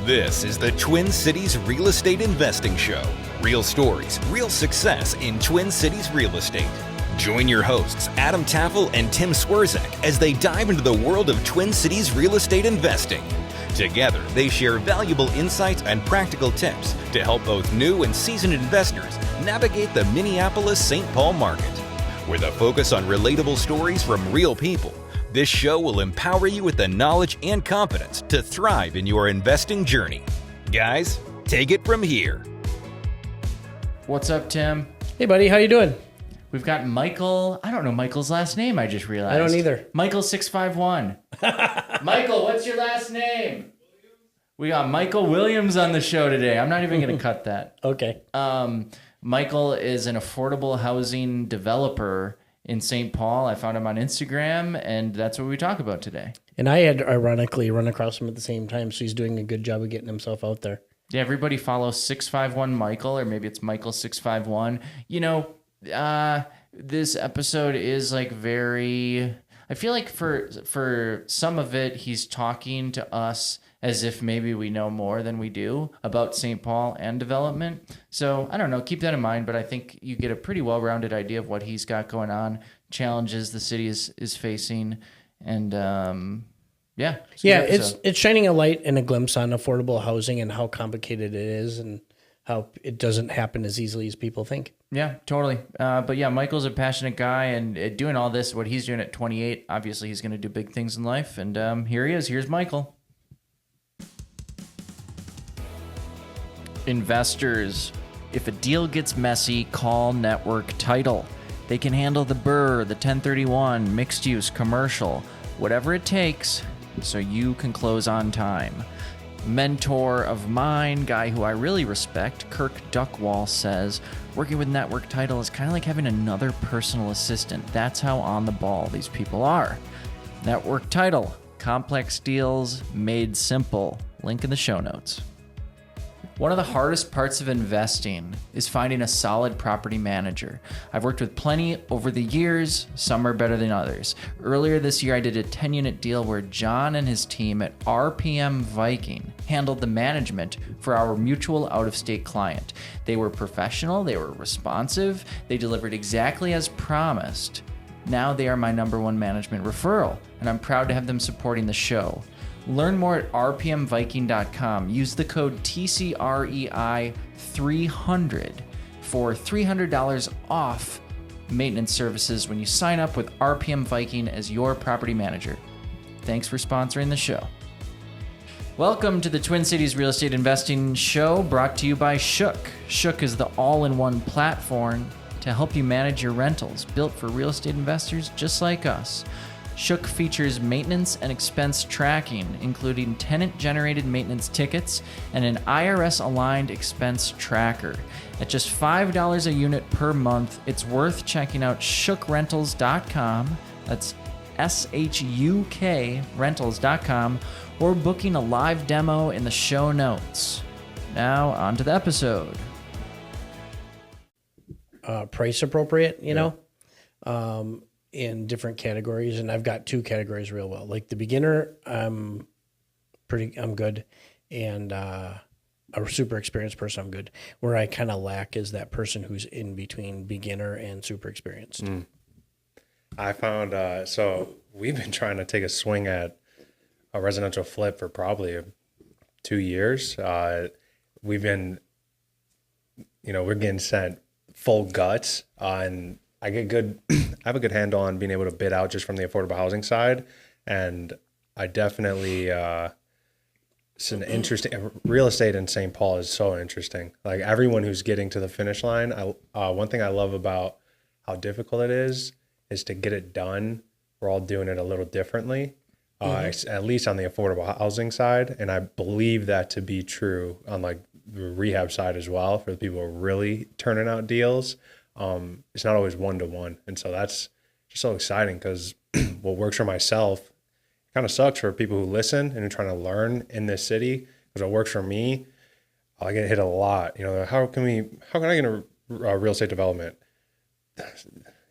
This is the Twin Cities Real Estate Investing Show. Real stories, real success in Twin Cities real estate. Join your hosts, Adam Tafel and Tim Swierczek, as they dive into the world of Twin Cities real estate investing. Together, they share valuable insights and practical tips to help both new and seasoned investors navigate the Minneapolis-St. Paul market. With a focus on relatable stories from real people, this show will empower you with the knowledge and confidence to thrive in your investing journey. Guys, take it from here. What's up, Tim? Hey, buddy. How you doing? We've got Michael. I don't know Michael's last name, I just realized. I don't either. Michael651. Michael, what's your last name? We got Michael Willliams on the show today. I'm not even going to cut that. Okay. Michael is an affordable housing developer in St. Paul. I found him on Instagram, and that's what we talk about today. And I had ironically run across him at the same time, so he's doing a good job of getting himself out there. Yeah, everybody follow 651 Michael, or maybe it's Michael651. You know, this episode is like very... I feel like for some of it, he's talking to us as if maybe we know more than we do about St. Paul and development. So I don't know, keep that in mind, but I think you get a pretty well-rounded idea of what he's got going on, challenges the city is facing, and it's shining a light and a glimpse on affordable housing and how complicated it is and how it doesn't happen as easily as people think. Yeah, totally. But yeah, Michael's a passionate guy, and doing all this, what he's doing at 28, obviously he's going to do big things in life, and here he is. Here's Michael. Investors, if a deal gets messy, call Network Title. They can handle the BRRRR, the 1031, mixed use, commercial, whatever it takes so you can close on time. Mentor of mine, guy who I really respect, Kirk Duckwall, says working with Network Title is kind of like having another personal assistant. That's how on the ball these people are. Network Title, complex deals made simple. Link in the show notes. One of the hardest parts of investing is finding a solid property manager. I've worked with plenty over the years. Some are better than others. Earlier this year, I did a 10-unit deal where John and his team at RPM Viking handled the management for our mutual out-of-state client. They were professional, they were responsive, they delivered exactly as promised. Now they are my #1 management referral, and I'm proud to have them supporting the show. Learn more at rpmviking.com. Use the code TCREI300 for $300 off maintenance services when you sign up with RPM Viking as your property manager. Thanks for sponsoring the show. Welcome to the Twin Cities Real Estate Investing Show, brought to you by Shook. Shook is the all-in-one platform to help you manage your rentals, built for real estate investors just like us. Shook features maintenance and expense tracking, including tenant-generated maintenance tickets and an IRS-aligned expense tracker. At just $5 a unit per month, it's worth checking out shookrentals.com, that's SHUK rentals.com, or booking a live demo in the show notes. Now, on to the episode. Price appropriate, you know? In different categories, and I've got 2 categories real well. Like the beginner, I'm good, and a super experienced person, I'm good. Where I kind of lack is that person who's in between beginner and super experienced. I found so we've been trying to take a swing at a residential flip for probably 2 years. We've been, we're getting sent full guts on. I have a good handle on being able to bid out just from the affordable housing side. And I definitely, it's an interesting, real estate in St. Paul is so interesting. Like everyone who's getting to the finish line, one thing I love about how difficult it is to get it done. We're all doing it a little differently, at least on the affordable housing side. And I believe that to be true on like the rehab side as well for the people who are really turning out deals. It's not always one-to-one. And so that's just so exciting because what works for myself kind of sucks for people who listen and are trying to learn in this city. Because what works for me, I get hit a lot. How can I get a real estate development?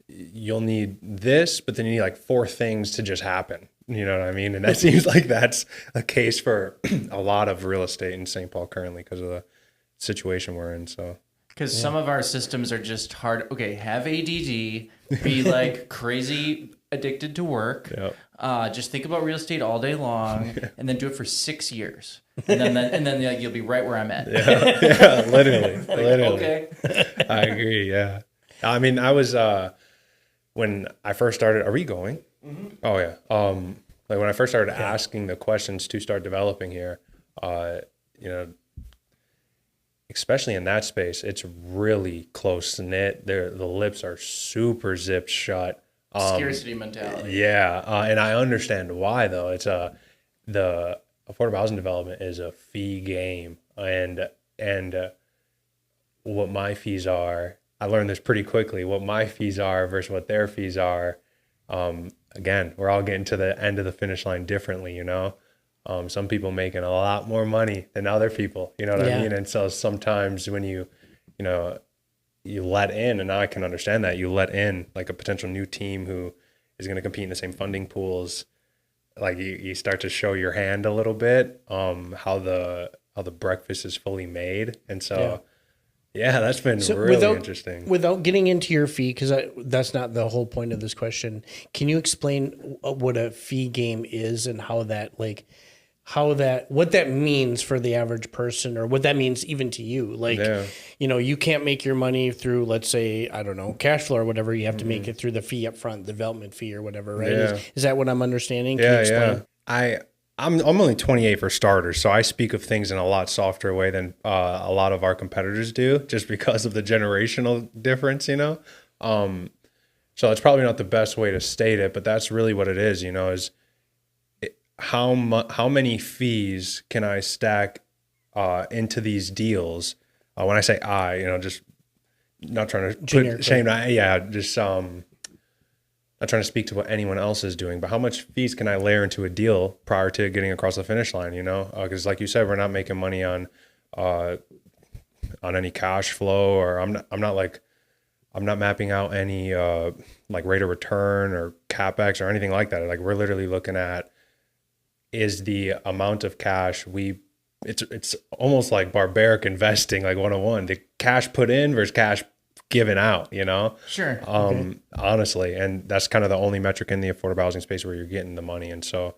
You'll need this, but then you need like 4 things to just happen. You know what I mean? And that seems like that's a case for a lot of real estate in St. Paul currently because of the situation we're in. So, because some of our systems are just hard. Okay, have ADD, be like crazy addicted to work. Yep. Just think about real estate all day long, and then do it for 6 years, and then like, you'll be right where I'm at. Yeah, literally. Okay. I agree. Yeah. I mean, I was when I first started. Are we going? Mm-hmm. Oh yeah. Like when I first started asking the questions to start developing here, you know, especially in that space, it's really close knit. The lips are super zipped shut. Scarcity mentality. Yeah, and I understand why though. It's the affordable housing development is a fee game, and what my fees are. I learned this pretty quickly. What my fees are versus what their fees are. Again, we're all getting to the end of the finish line differently, you know. Some people making a lot more money than other people, you know what I mean? And so sometimes when you let in, and now I can understand that, you let in like a potential new team who is going to compete in the same funding pools, like you start to show your hand a little bit, how the breakfast is fully made. And so that's been really interesting. Without getting into your fee, because that's not the whole point of this question, can you explain what a fee game is and what that means for the average person, or what that means even to you? Like, you can't make your money through, let's say, I don't know, cash flow or whatever. You have to make it through the fee up front, development fee or whatever, right? Yeah. Is that what I'm understanding? Can you explain? I'm only 28 for starters, so I speak of things in a lot softer way than a lot of our competitors do, just because of the generational difference, you know. So it's probably not the best way to state it, but that's really what it is, you know, is how many fees can I stack into these deals? When I say just not trying to put shame, just not trying to speak to what anyone else is doing, but how much fees can I layer into a deal prior to getting across the finish line, you know? Because like you said, we're not making money on any cash flow, or I'm not mapping out any like rate of return or CapEx or anything like that. Like we're literally looking at is the amount of cash it's almost like barbaric investing, like 101, the cash put in versus cash given out, you know? Sure. Honestly, and that's kind of the only metric in the affordable housing space where you're getting the money. And so,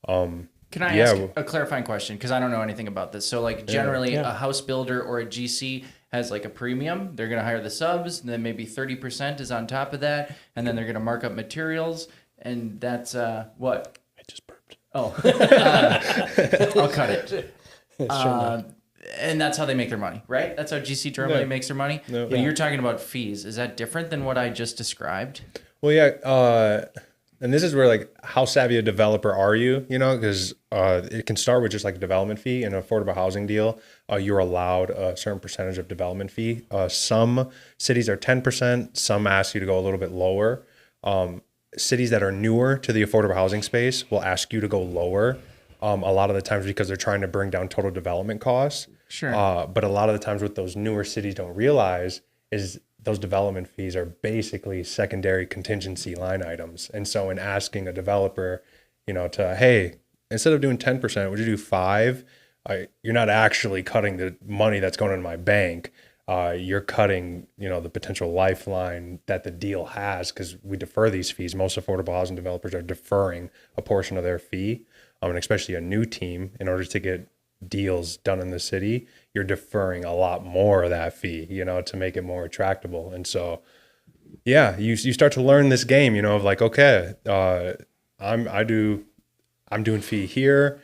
can I ask a clarifying question? Because I don't know anything about this. So like generally a house builder or a GC has like a premium. They're going to hire the subs, and then maybe 30% is on top of that. And then they're going to mark up materials. And that's what? I just burped. Oh, I'll cut it. And that's how they make their money, right? That's how GC normally makes their money. No. But you're talking about fees. Is that different than what I just described? Well, yeah. And this is where, like, how savvy a developer are you, you know? Because it can start with just like a development fee. In an affordable housing deal, you're allowed a certain percentage of development fee. Some cities are 10%. Some ask you to go a little bit lower. Cities that are newer to the affordable housing space will ask you to go lower. A lot of the times because they're trying to bring down total development costs. Sure. But a lot of the times what those newer cities don't realize is those development fees are basically secondary contingency line items. And so in asking a developer, you know, hey, instead of doing 10%, would you do 5%? You're not actually cutting the money that's going into my bank. You're cutting, you know, the potential lifeline that the deal has, because we defer these fees. Most affordable housing developers are deferring a portion of their fee. And especially a new team, in order to get deals done in the city, you're deferring a lot more of that fee, you know, to make it more attractable. And so, you start to learn this game, you know, of like, okay, I'm doing fee here.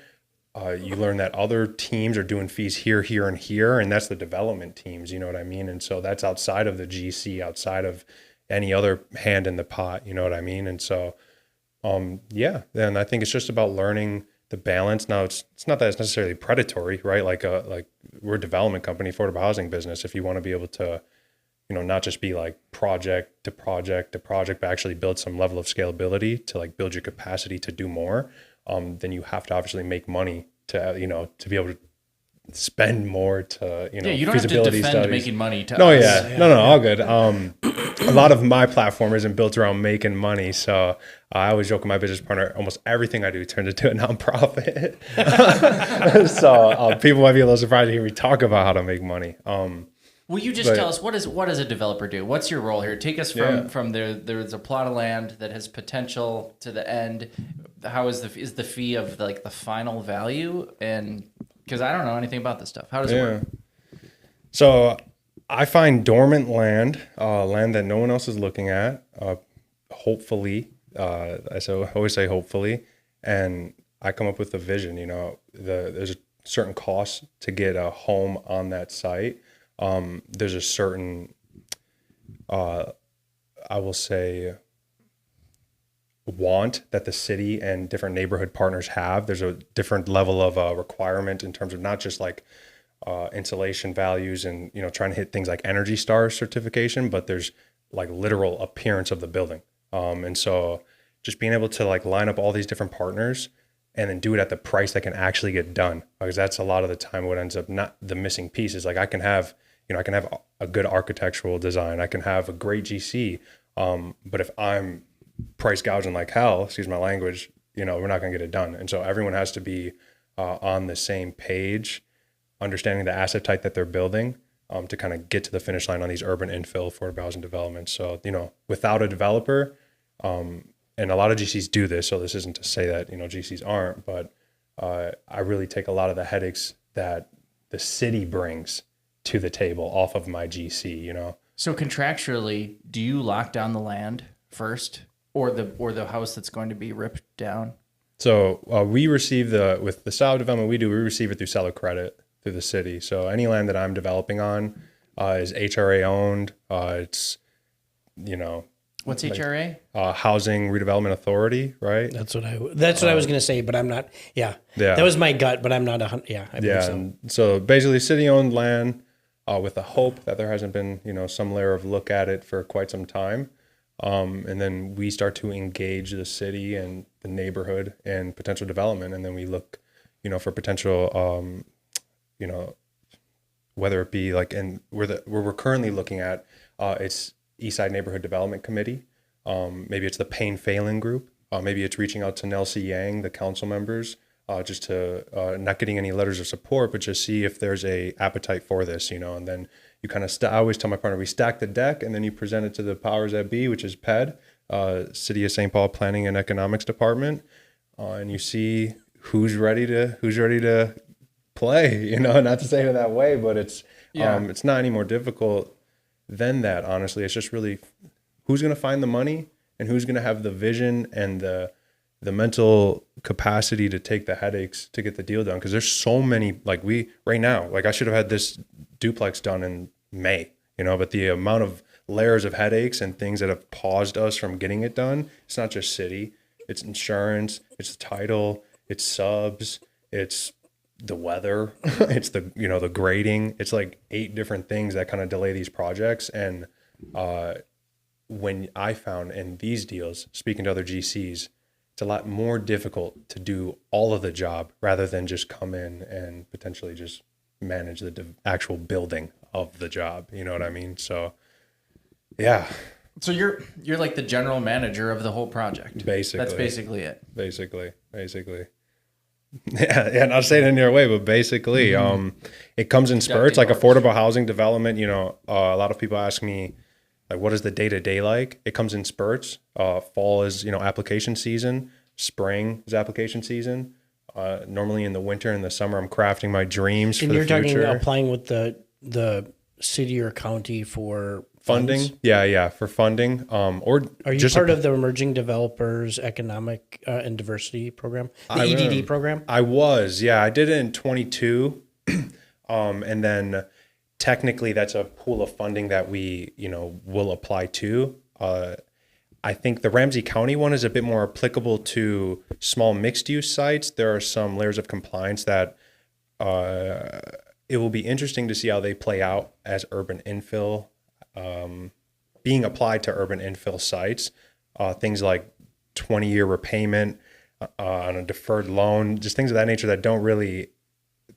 You learn that other teams are doing fees here, here, and here, and that's the development teams, you know what I mean? And so that's outside of the GC, outside of any other hand in the pot, you know what I mean? And so, then I think it's just about learning the balance. Now it's not that it's necessarily predatory, right? Like we're a development company, affordable housing business. If you want to be able to, you know, not just be like project to project to project, but actually build some level of scalability to like build your capacity to do more, then you have to obviously make money to, you know, to be able to spend more to, Yeah, you don't have to feasibility defend studies. making money to No, us. yeah. No, all good. A lot of my platform isn't built around making money. So I always joke with my business partner, almost everything I do turns into a nonprofit. So people might be a little surprised to hear me talk about how to make money. Will you just tell us what does a developer do? What's your role here? Take us from there's a plot of land that has potential to the end. How is the fee of like the final value? And because I don't know anything about this stuff. How does it work? So I find dormant land, land that no one else is looking at. Hopefully, I always say hopefully, and I come up with a vision. There's a certain cost to get a home on that site. There's a certain, I will say, want that the city and different neighborhood partners have. There's a different level of requirement in terms of not just like insulation values and trying to hit things like Energy Star certification, but there's like literal appearance of the building. And so just being able to like line up all these different partners and then do it at the price that can actually get done, because that's a lot of the time what ends up not the missing piece is like I can have a good architectural design, I can have a great GC, but if I'm price gouging like hell, excuse my language, we're not going to get it done. And so everyone has to be on the same page, understanding the asset type that they're building, to kind of get to the finish line on these urban infill affordable housing developments. So, without a developer, and a lot of GCs do this, so this isn't to say that, GCs aren't, but I really take a lot of the headaches that the city brings to the table off of my GC, So contractually, do you lock down the land first, or the house that's going to be ripped down? So we receive with the style of development we receive it through seller credit through the city. So any land that I'm developing on is HRA owned. It's, What's HRA? Housing Redevelopment Authority, right? That's what I was going to say, but I'm not. Yeah. That was my gut, but I'm not I believe so. And so basically city owned land, with the hope that there hasn't been, some layer of look at it for quite some time. And then we start to engage the city and the neighborhood and potential development. And then we look, for potential, whether it be like, and where we're currently looking at, it's Eastside Neighborhood Development Committee. Maybe it's the Payne Phelan Group. Maybe it's reaching out to Nelsie Yang, the council members, just to not getting any letters of support, but just see if there's a appetite for this, and then you kind of, I always tell my partner, we stack the deck and then you present it to the powers that be, which is PED, City of St. Paul Planning and Economics Department. And you see who's ready to play, not to say it that way, but it's not any more difficult than that. Honestly, it's just really who's going to find the money and who's going to have the vision and the mental capacity to take the headaches to get the deal done. Cause there's so many, right now, I should have had this duplex done in May, but the amount of layers of headaches and things that have paused us from getting it done, it's not just city, it's insurance, it's the title, it's subs, it's the weather, it's the grading, it's like 8 different things that kind of delay these projects. And when I found in these deals, speaking to other GCs, it's a lot more difficult to do all of the job rather than just come in and potentially just manage the actual building of the job. You know what I mean? So, yeah. So you're like the general manager of the whole project. Basically. That's basically it. Basically. Yeah, not saying it in your way, but basically, it comes in spurts, like affordable housing development. A lot of people ask me, like, what is the day-to-day like? It comes in spurts. Fall is, application season. Spring is application season. Normally in the winter and the summer, I'm crafting my dreams for the future. And you're talking applying with the city or county for funding? Funds? Yeah, for funding. Or are you just part of the Emerging Developers Economic and Diversity Program, the EDD program? I was, yeah. I did it in 22. And then technically that's a pool of funding that we, will apply to. I think the Ramsey County one is a bit more applicable to small mixed use sites. There are some layers of compliance that it will be interesting to see how they play out as urban infill, being applied to urban infill sites. Things like 20-year repayment on a deferred loan, just things of that nature that don't really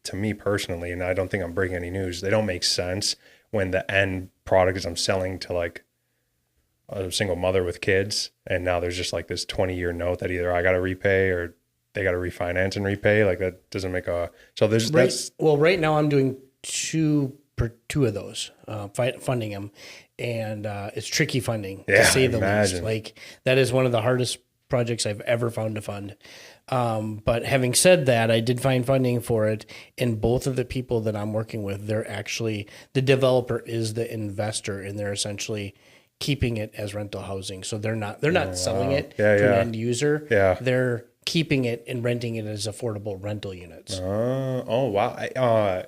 to me personally, and I don't think I'm breaking any news, they don't make sense when the end product is I'm selling to like a single mother with kids, and now there's just like this 20-year note that either I got to repay or they got to refinance and repay. Like that doesn't make a, so there's, right now I'm doing two of those, funding them, and it's tricky funding to say the least. Like that is one of the hardest projects I've ever found to fund. But having said that, I did find funding for it, and both of the people that I'm working with, they're actually, the developer is the investor, and they're essentially keeping it as rental housing. So they're not selling it to an end user. Yeah. They're keeping it and renting it as affordable rental units. Oh wow.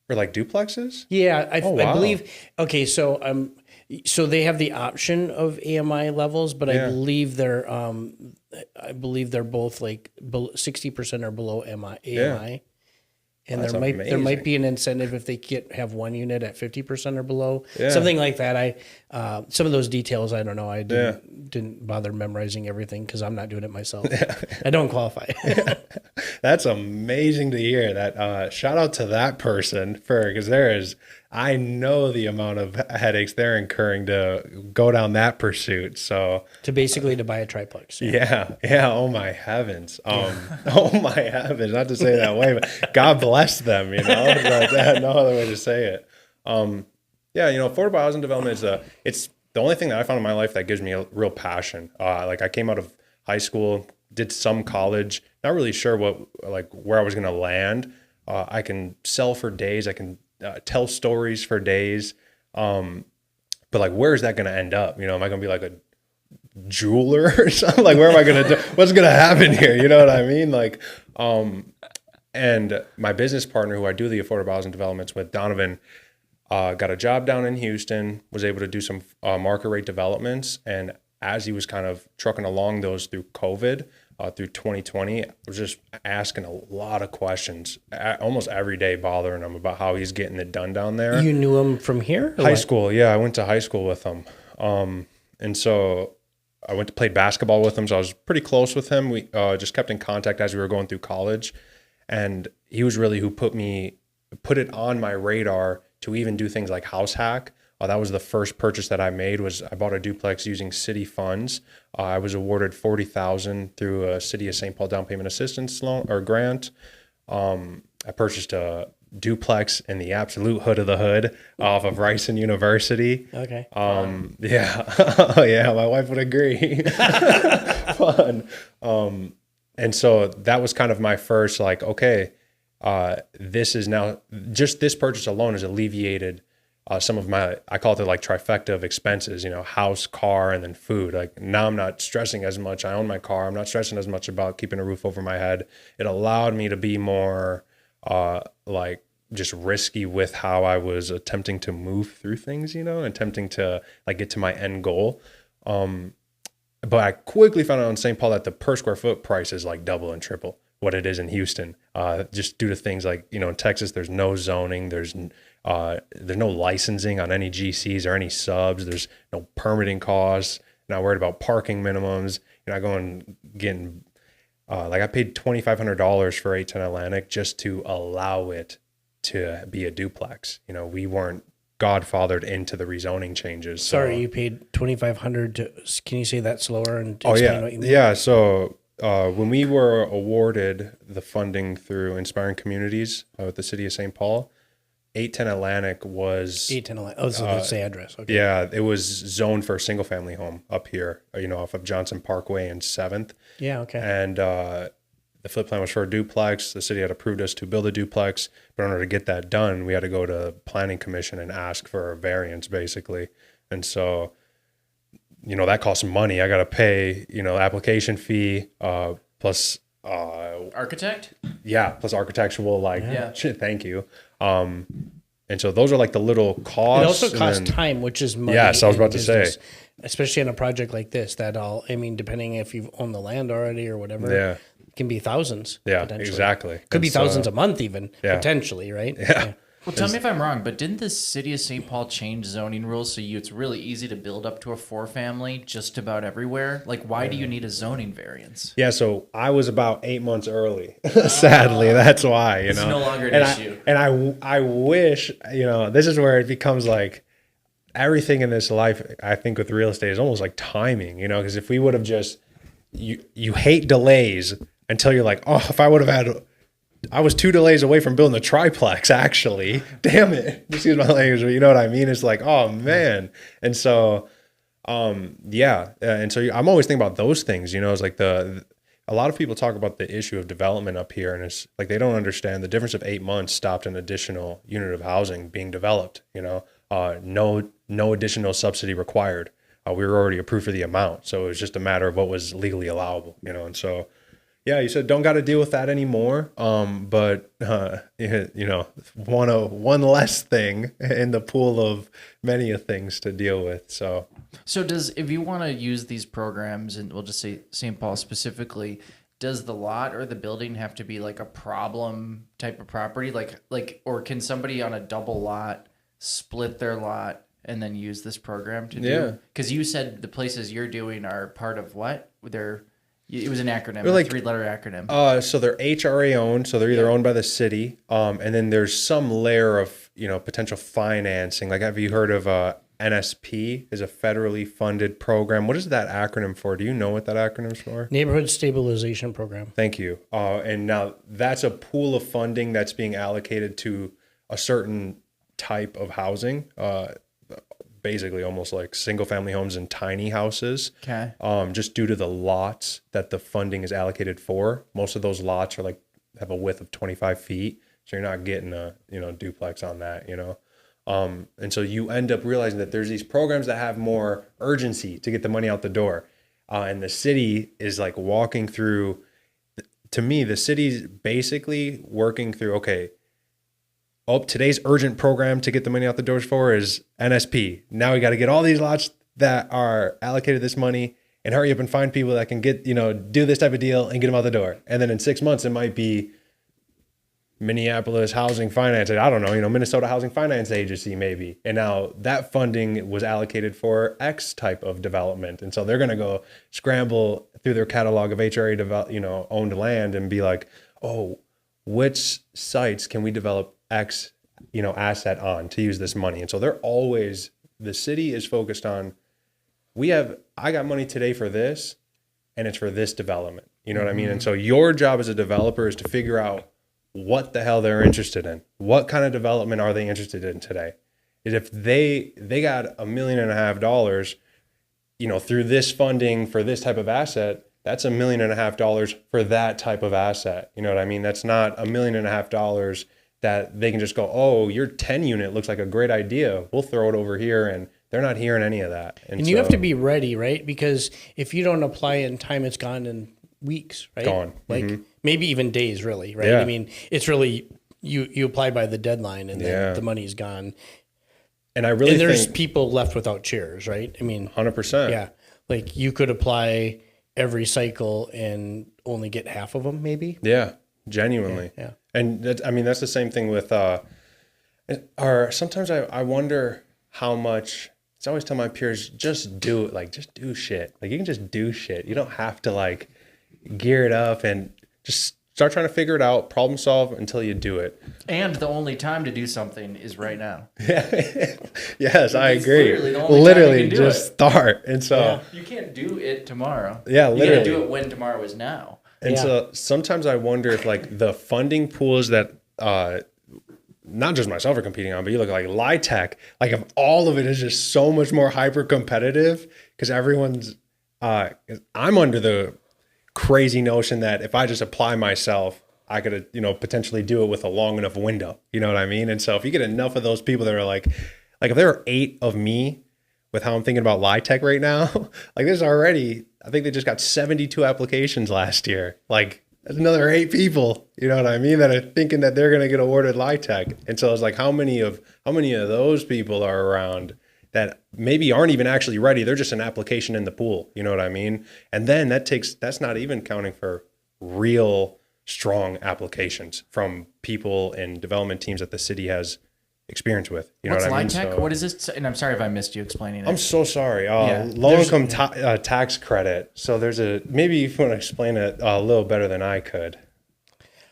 For like duplexes? Yeah, I believe. Okay, so they have the option of AMI levels, but I believe they're both like 60% or below AMI. Yeah. And That's there might be an incentive if they have one unit at 50% or below, something like that. Some of those details I don't know. I didn't bother memorizing everything because I'm not doing it myself. I don't qualify. That's amazing to hear. That shout out to that person because I know the amount of headaches they're incurring to go down that pursuit. So to buy a triplex. Yeah. Oh my heavens. Oh my heavens. Not to say it that way, but God bless them. You know, no other way to say it. Affordable housing development it's the only thing that I found in my life that gives me a real passion. Like I came out of high school, did some college, not really sure where I was going to land. I can sell for days. I can tell stories for days. But like, where is that going to end up? You know, am I going to be like a jeweler or something? Like, where am I going to do? What's going to happen here? You know what I mean? Like, and my business partner who I do the affordable housing developments with, Donovan, got a job down in Houston, was able to do some market rate developments. And as he was kind of trucking along those through COVID, through 2020, I was just asking a lot of questions almost every day, bothering him about how he's getting it done down there. You knew him from here? High school. Yeah, I went to high school with him. And so I went to play basketball with him. So I was pretty close with him. We just kept in contact as we were going through college. And he was really who put it on my radar to even do things like house hack. That was the first purchase that I made. I bought a duplex using city funds. I was awarded $40,000 through a City of St. Paul down payment assistance loan or grant. I purchased a duplex in the absolute hood of the hood off of Ryerson University. Okay. Yeah, my wife would agree. Fun. And so that was kind of my first this is now just this purchase alone has alleviated some of my, I call it like trifecta of expenses, house, car, and then food. Like now I'm not stressing as much. I own my car. I'm not stressing as much about keeping a roof over my head. It allowed me to be more just risky with how I was attempting to move through things, and attempting to get to my end goal. But I quickly found out in St. Paul that the per square foot price is like double and triple what it is in Houston, just due to things like, in Texas, there's no zoning, there's no licensing on any GCs or any subs, there's no permitting costs, not worried about parking minimums. You're not going getting, I paid $2,500 for 810 Atlantic just to allow it to be a duplex. We weren't godfathered into the rezoning changes. So. Sorry, you paid $2,500 can you say that slower and explain what you mean? Yeah, so when we were awarded the funding through Inspiring Communities with the City of St. Paul, 810 Atlantic was... 810 Atlantic. Oh, so that's the address. Okay. Yeah, it was zoned for a single-family home up here, off of Johnson Parkway and 7th. Yeah, okay. And the flip plan was for a duplex. The city had approved us to build a duplex, but in order to get that done, we had to go to Planning Commission and ask for a variance, basically. And so... that costs money. I got to pay, application fee, plus architect. Yeah. Plus architectural, shit, thank you. And so those are like the little costs. It also costs time, which is money. Yes, I was about to say. Especially in a project like this, depending if you've owned the land already or whatever, it can be thousands. Yeah, exactly. Could be thousands a month even, potentially, right? Yeah. Well, tell me if I'm wrong, but didn't the city of St. Paul change zoning rules so it's really easy to build up to a 4-family just about everywhere? Like, why do you need a zoning variance? Yeah, so I was about 8 months early. Sadly, that's why, It's no longer an issue. I wish, this is where it becomes like everything in this life, I think with real estate is almost like timing, because if we would have just, you hate delays until you're like, oh, if I would have I was 2 delays away from building the triplex, actually. Damn it. Excuse my language, but you know what I mean? It's like, oh, man. And so, yeah. And so I'm always thinking about those things, it's like a lot of people talk about the issue of development up here, and it's like they don't understand the difference of 8 months stopped an additional unit of housing being developed, no additional subsidy required. We were already approved for the amount. So it was just a matter of what was legally allowable, and so, yeah, you said don't got to deal with that anymore. But one less thing in the pool of many of things to deal with. So if you want to use these programs, and we'll just say St. Paul specifically, does the lot or the building have to be like a problem type of property? Like, or can somebody on a double lot split their lot and then use this program to do? Yeah. Because you said the places you're doing are part of what? It was an acronym, like, a 3-letter acronym. So they're HRA owned, so they're either owned by the city, and then there's some layer of potential financing. Like, have you heard of NSP? Is a federally funded program. What is that acronym for? Do you know what that acronym's for? Neighborhood Stabilization Program. Thank you. And now that's a pool of funding that's being allocated to a certain type of housing. Basically almost like single family homes and tiny houses. Okay. Just due to the lots that the funding is allocated for. Most of those lots are have a width of 25 feet. So you're not getting a, duplex on that, and so you end up realizing that there's these programs that have more urgency to get the money out the door. And the city is like walking through, to me, the city's basically working through, okay, today's urgent program to get the money out the doors for is NSP. Now we got to get all these lots that are allocated this money and hurry up and find people that can get, do this type of deal and get them out the door. And then in 6 months, it might be Minneapolis Housing Finance. I don't know, Minnesota Housing Finance Agency maybe. And now that funding was allocated for X type of development. And so they're going to go scramble through their catalog of HRA owned land and be like, oh, which sites can we develop X, asset on to use this money? And so the city is focused on, I got money today for this, and it's for this development. You know what I mean? And so your job as a developer is to figure out what the hell they're interested in. What kind of development are they interested in today? Is if they got $1.5 million, through this funding for this type of asset, that's $1.5 million for that type of asset. You know what I mean? That's not $1.5 million that they can just go, oh, your 10 unit looks like a great idea. We'll throw it over here. And they're not hearing any of that. And you have to be ready, right? Because if you don't apply in time, it's gone in weeks, right? Gone. Like maybe even days, really, right? Yeah. I mean, it's really, you apply by the deadline and then the money's gone. And I really there's think people left without chairs, right? I mean, 100%. Yeah. Like you could apply every cycle and only get half of them, maybe. Yeah, genuinely. Yeah. And that's the same thing with, sometimes I wonder how much, I always tell my peers, just do it. Just do shit. You can just do shit. You don't have to gear it up and just start trying to figure it out, problem solve until you do it. And the only time to do something is right now. Yes, I agree. Literally just start. And so you can't do it tomorrow. Yeah, literally. You gotta do it when tomorrow is now. And so sometimes I wonder if the funding pools that not just myself are competing on, but you look at LIHTC, if all of it is just so much more hyper competitive because everyone's I'm under the crazy notion that if I just apply myself, I could potentially do it with a long enough window. You know what I mean? And so if you get enough of those people that are like if there are 8 of me with how I'm thinking about LIHTC right now, there's already, I think they just got 72 applications last year. That's another 8 people, you know what I mean, that are thinking that they're going to get awarded LIHTC. And so it's how many of those people are around that maybe aren't even actually ready? They're just an application in the pool. You know what I mean? And then that's not even counting for real strong applications from people and development teams that the city has experience with. You What's know what I mean? LIHTC? So, What is this? And I'm sorry if I missed you explaining it. I'm so sorry. Yeah. Low income tax credit. So maybe if you want to explain it a little better than I could.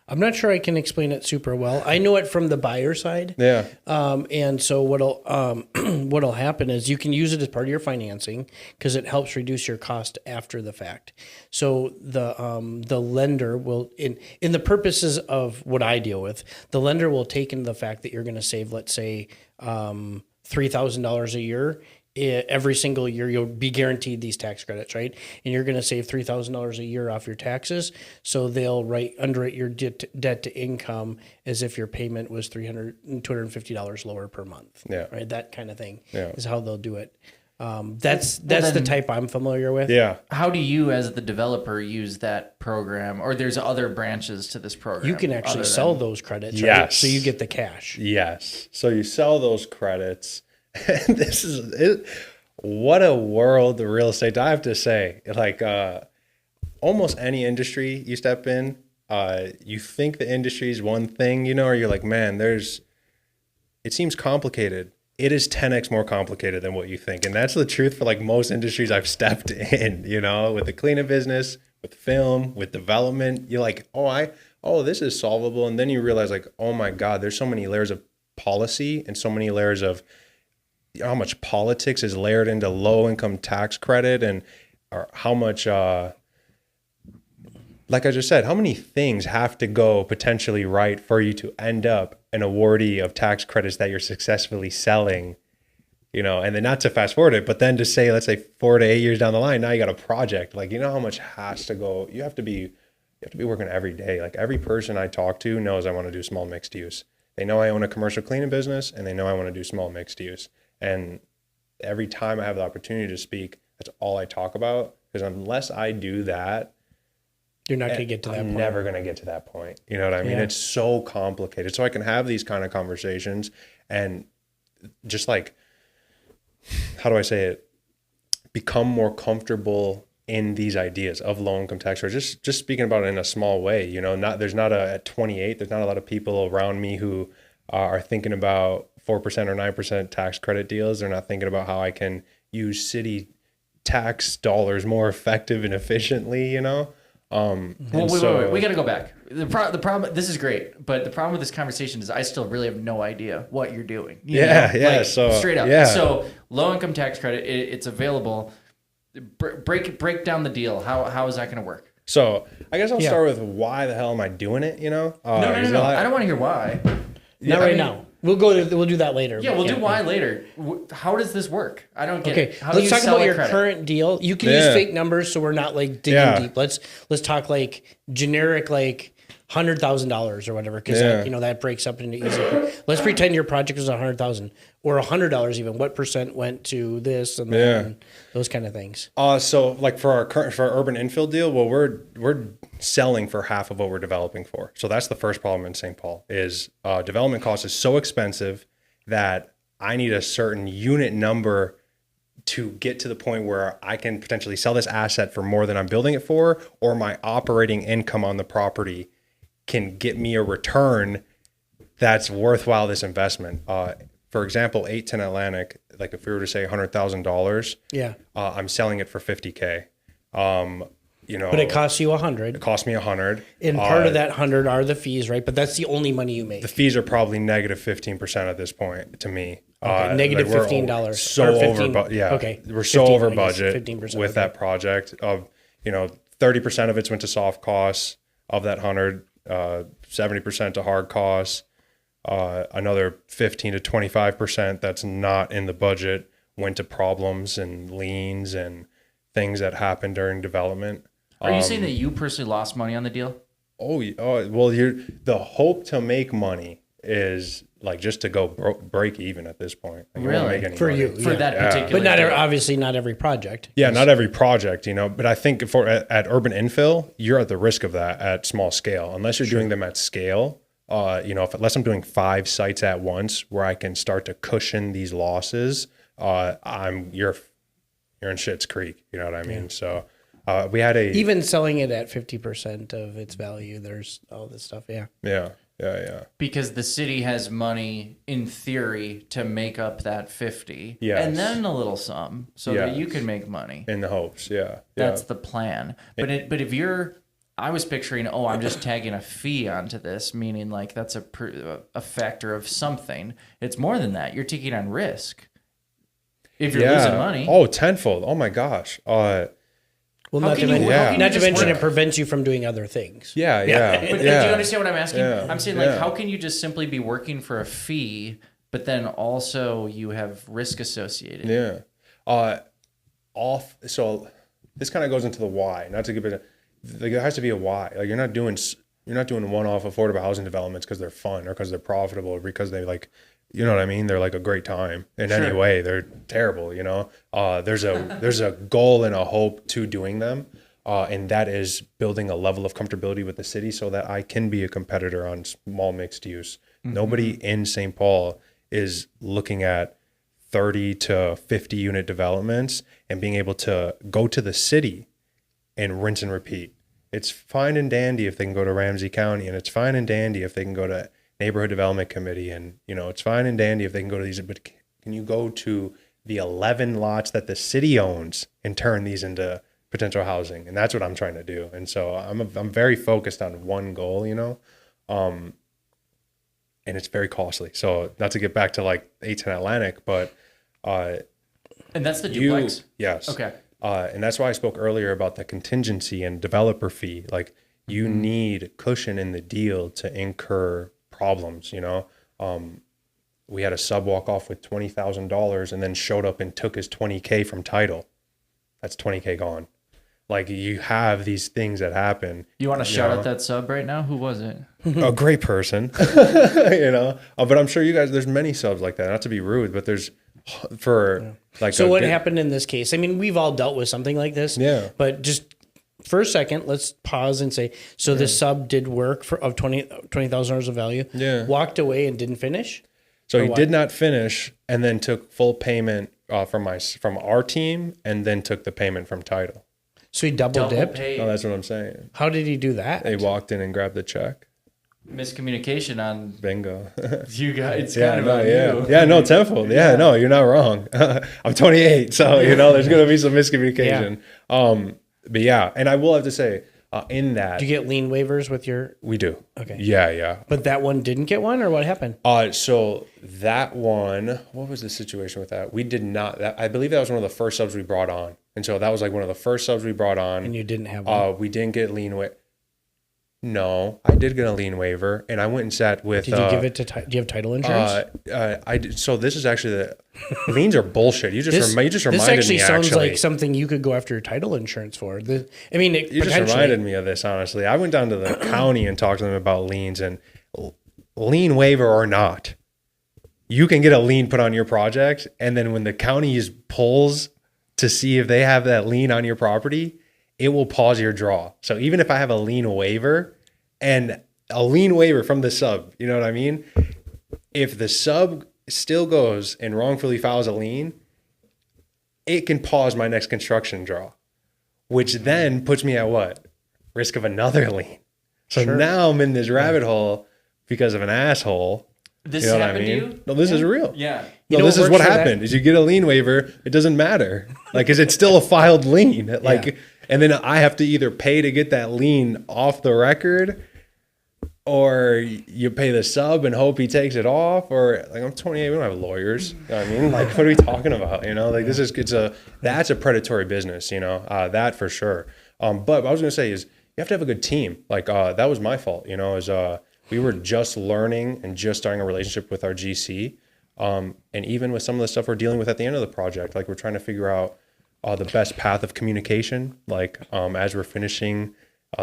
I'm not sure I can explain it super well. I know it from the buyer side. Yeah. And so what'll happen is you can use it as part of your financing because it helps reduce your cost after the fact. So the lender will, in the purposes of what I deal with, the lender will take into the fact that you're going to save, let's say, $3,000 a year. Every single year you'll be guaranteed these tax credits, right? And you're going to save $3,000 a year off your taxes. So they'll underwrite your debt to income as if your payment was $250 lower per month. Yeah. Right. That kind of thing Yeah. is how they'll do it. That's the type I'm familiar with. Yeah. How do you, as the developer, use that program? Or there's other branches to this program? You can actually sell those credits, right? Yes. So you get the cash. Yes. So you sell those credits. And this is it. What a world of real estate. I have to say, like almost any industry you step in, you think the industry is one thing, or you're like, man, it seems complicated. It is 10x more complicated than what you think. And that's the truth for like most industries I've stepped in, with the cleaning business, with film, with development. You're like, this is solvable. And then you realize like, oh my God, there's so many layers of policy and so many layers of how much politics is layered into low income tax credit and or how much, like I just said, how many things have to go potentially right for you to end up an awardee of tax credits that you're successfully selling, and then not to fast forward it, but then to say, let's say 4 to 8 years down the line, now you got a project, like, how much has to go, you have to be working every day. Like every person I talk to knows I want to do small mixed use. They know I own a commercial cleaning business and they know I want to do small mixed use. And every time I have the opportunity to speak, that's all I talk about. Because unless I do that, you're not going to get to that point. I'm never going to get to that point. You know what I mean? Yeah. It's so complicated. So I can have these kind of conversations and just like, how do I say it? Become more comfortable in these ideas of low income tax, or just speaking about it in a small way. There's not at 28, there's not a lot of people around me who are thinking about 4% or 9% tax credit deals. They're not thinking about how I can use city tax dollars more effective and efficiently, Well, wait. We got to go back. The problem, this is great, but the problem with this conversation is I still really have no idea what you're doing. So straight up. Yeah. So low income tax credit, it's available. Break down the deal. How is that going to work? So I guess I'll start with why the hell am I doing it? No. I don't want to hear why. Not right now. We'll do that later. Yeah, we'll do why later. How does this work? I don't get it. How do let's you talk sell about a your credit? current deal. You can use fake numbers, so we're not like digging deep. Let's talk like generic, like $100,000 or whatever, because that breaks up into easy. Let's pretend your project is $100,000 or $100 even. What percent went to this and then those kind of things? So like for our urban infill deal, well, we're selling for half of what we're developing for. So that's the first problem in St. Paul is development cost is so expensive that I need a certain unit number to get to the point where I can potentially sell this asset for more than I'm building it for, or my operating income on the property can get me a return that's worthwhile this investment. For example, 810 Atlantic, like if we were to say $100,000, I'm selling it for $50K. But it costs you $100. It cost me $100. And part of that $100 are the fees, right? But that's the only money you make. The fees are probably negative 15% at this point to me. Negative $15. So or 15, over, Okay. We're so 15, over I guess, budget 15%, with that project. 30% of it's went to soft costs of that 100. 70% to hard costs, another 15 to 25% that's not in the budget went to problems and liens and things that happened during development. Are you saying that you personally lost money on the deal? Well, the hope to make money is like just to go break even at this point. Like, really? You won't make any for money. you, for that particular, but deal. obviously not every project. Yeah, not every project, But I think at urban infill, you're at the risk of that at small scale, unless you're doing them at scale. Unless I'm doing 5 sites at once, where I can start to cushion these losses, you're in shit's creek. You know what I mean? So we had even selling it at 50% of its value. There's all this stuff. Yeah. Yeah. Because the city has money in theory to make up that 50. Yes. And then a little sum so that you can make money. In the hopes, That's the plan. But if you're, I was picturing, I'm just tagging a fee onto this, meaning like that's a factor of something. It's more than that. You're taking on risk. If you're losing money. Oh, tenfold. Oh my gosh. Well, not to mention it prevents you from doing other things. But do you understand what I'm asking? I'm saying, like, how can you just simply be working for a fee, but then also you have risk associated? So this kind of goes into the why. Not to give it like, there has to be a why. Like, you're not doing one-off affordable housing developments because they're fun or because they're profitable or because they like, you know what I mean? They're like a great time in any way. They're terrible, you know? There's a goal and a hope to doing them. And that is building a level of comfortability with the city so that I can be a competitor on small mixed use. Mm-hmm. Nobody in St. Paul is looking at 30 to 50 unit developments and being able to go to the city and rinse and repeat. It's fine and dandy if they can go to Ramsey County, and it's fine and dandy if they can go to Neighborhood Development Committee, and it's fine and dandy if they can go to these, but can you go to the 11 lots that the city owns and turn these into potential housing? And that's what I'm trying to do. And so I'm very focused on one goal, and it's very costly. So not to get back to like 810 Atlantic, but and that's the duplex. Yes. Okay. And that's why I spoke earlier about the contingency and developer fee. Like, you need cushion in the deal to incur problems. We had a sub walk off with $20,000 and then showed up and took his $20K from title. That's $20K gone. Like, you have these things that happen. You want to shout out that sub right now? Who was it? A great person, but I'm sure you guys, there's many subs like that. Not to be rude, but there's So what happened in this case? I mean, we've all dealt with something like this. Yeah. But just for a second, let's pause and say, so the sub did work of $20,000 of value. Yeah. Walked away and didn't finish. So he did not finish, and then took full payment from our team, and then took the payment from title. So he double dipped. No, that's what I'm saying. How did he do that? They walked in and grabbed the check. Miscommunication on bingo. You guys, it's kind of on you. Yeah, no, tenfold. Yeah, no, you're not wrong. I'm 28, so there's gonna be some miscommunication. But yeah, and I will have to say, in that, do you get lien waivers with your? We do. Okay. Yeah. But that one didn't get one, or what happened? So that one, what was the situation with that? We did not. I believe that was one of the first subs we brought on, and so that was like one of the first subs we brought on. And you didn't have one. We didn't get lien waiver. No, I did get a lien waiver, and I went and sat with. Did you give it to? Do you have title insurance? I did. So this is actually the liens are bullshit. You just reminded me. This actually sounds like something you could go after title insurance for. You just reminded me of this. Honestly, I went down to the county and talked to them about liens, and lien waiver or not, you can get a lien put on your project, and then when the county pulls to see if they have that lien on your property, it will pause your draw. So even if I have a lien waiver and a lien waiver from the sub, you know what I mean? If the sub still goes and wrongfully files a lien, it can pause my next construction draw, which then puts me at what? Risk of another lien. So now I'm in this rabbit hole because of an asshole. This happened to you? No, this is real. Yeah. No, this is what happened. Is you get a lien waiver, it doesn't matter. Like, is it still a filed lien? Like, and then I have to either pay to get that lien off the record, or you pay the sub and hope he takes it off, or like, I'm 28, we don't have lawyers. You know what I mean? Like, what are we talking about? Like, that's a predatory business, that for sure. But what I was going to say is, you have to have a good team. Like, that was my fault, we were just learning and just starting a relationship with our GC. And even with some of the stuff we're dealing with at the end of the project, like, we're trying to figure out the best path of communication, like, as we're finishing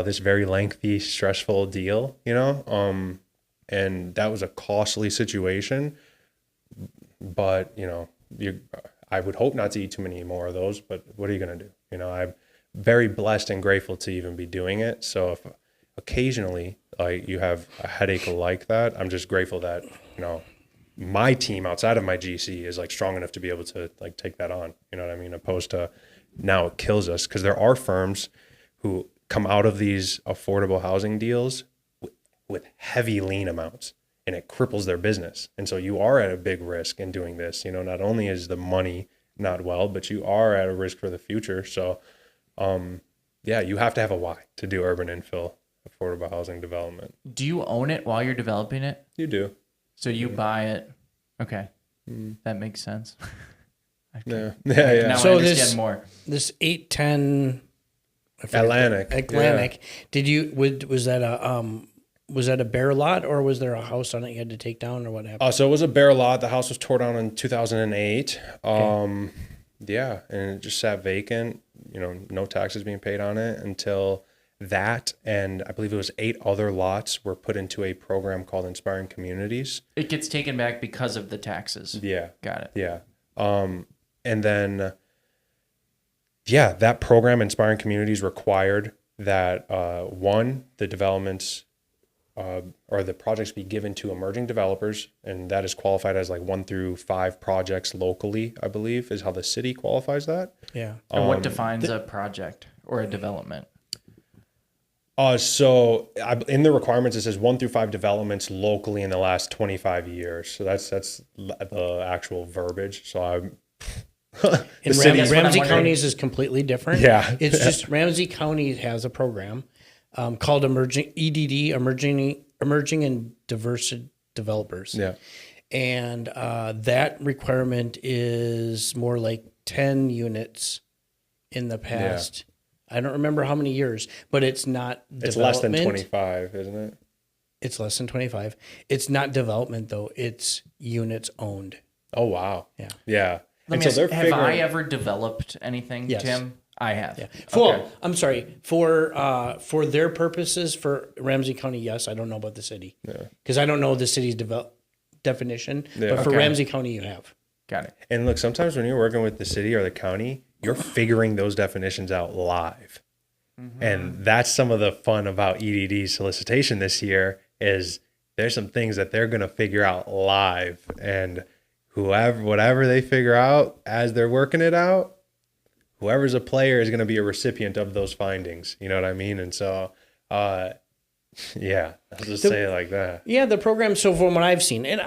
this very lengthy, stressful deal, and that was a costly situation, but, I would hope not to eat too many more of those, but what are you going to do? I'm very blessed and grateful to even be doing it. So if occasionally you have a headache like that, I'm just grateful that, my team outside of my GC is like strong enough to be able to like take that on, you know what I mean? Opposed to now it kills us, because there are firms who come out of these affordable housing deals with heavy lien amounts, and it cripples their business. And so you are at a big risk in doing this. You know, not only is the money not well, but you are at a risk for the future. So, yeah, you have to have a why to do urban infill affordable housing development. Do you own it while you're developing it? You do. So you buy it. Okay. That makes sense. Yeah. Now So I understand more. This 810 Atlantic. Did you was that a bare lot, or was there a house on it you had to take down, or what happened? So it was a bare lot. The house was tore down in 2008. Yeah, and it just sat vacant. You know, no taxes being paid on it until that, and I believe it was 8 other lots were put into a program called Inspiring Communities. It gets taken back because of the taxes. Yeah. Got it. Yeah. And then, yeah, that program, Inspiring Communities, required that, one, the developments or the projects be given to emerging developers, and that is qualified as like 1 through 5 projects locally, I believe, is how the city qualifies that. Yeah. And what defines a project or a development? So in the requirements, it says 1 through 5 developments locally in the last 25 years. So that's the actual verbiage. So In Ramsey County's is completely different. Yeah. It's just Ramsey County has a program called Emerging and Diverse Developers. Yeah. And that requirement is more like 10 units in the past. I don't remember how many years, but it's not It's development. less than 25, isn't it? It's less than 25. It's not development, though. It's units owned. Oh, wow. Yeah. Yeah. Let me ask, have I ever developed anything, Yes. Tim? I have. Yeah. Okay. I'm sorry. For their purposes, for Ramsey County, yes. I don't know about the city. Because I don't know the city's definition. Yeah. But for Okay. Ramsey County, you have. Got it. And look, sometimes when you're working with the city or the county, you're figuring those definitions out live. And that's some of the fun about EDD solicitation this year is there's some things that they're going to figure out live, and whatever they figure out as they're working it out, whoever's a player is going to be a recipient of those findings. You know what I mean? And so, yeah, I'll just say it like that. Yeah, the program, so from what I've seen, and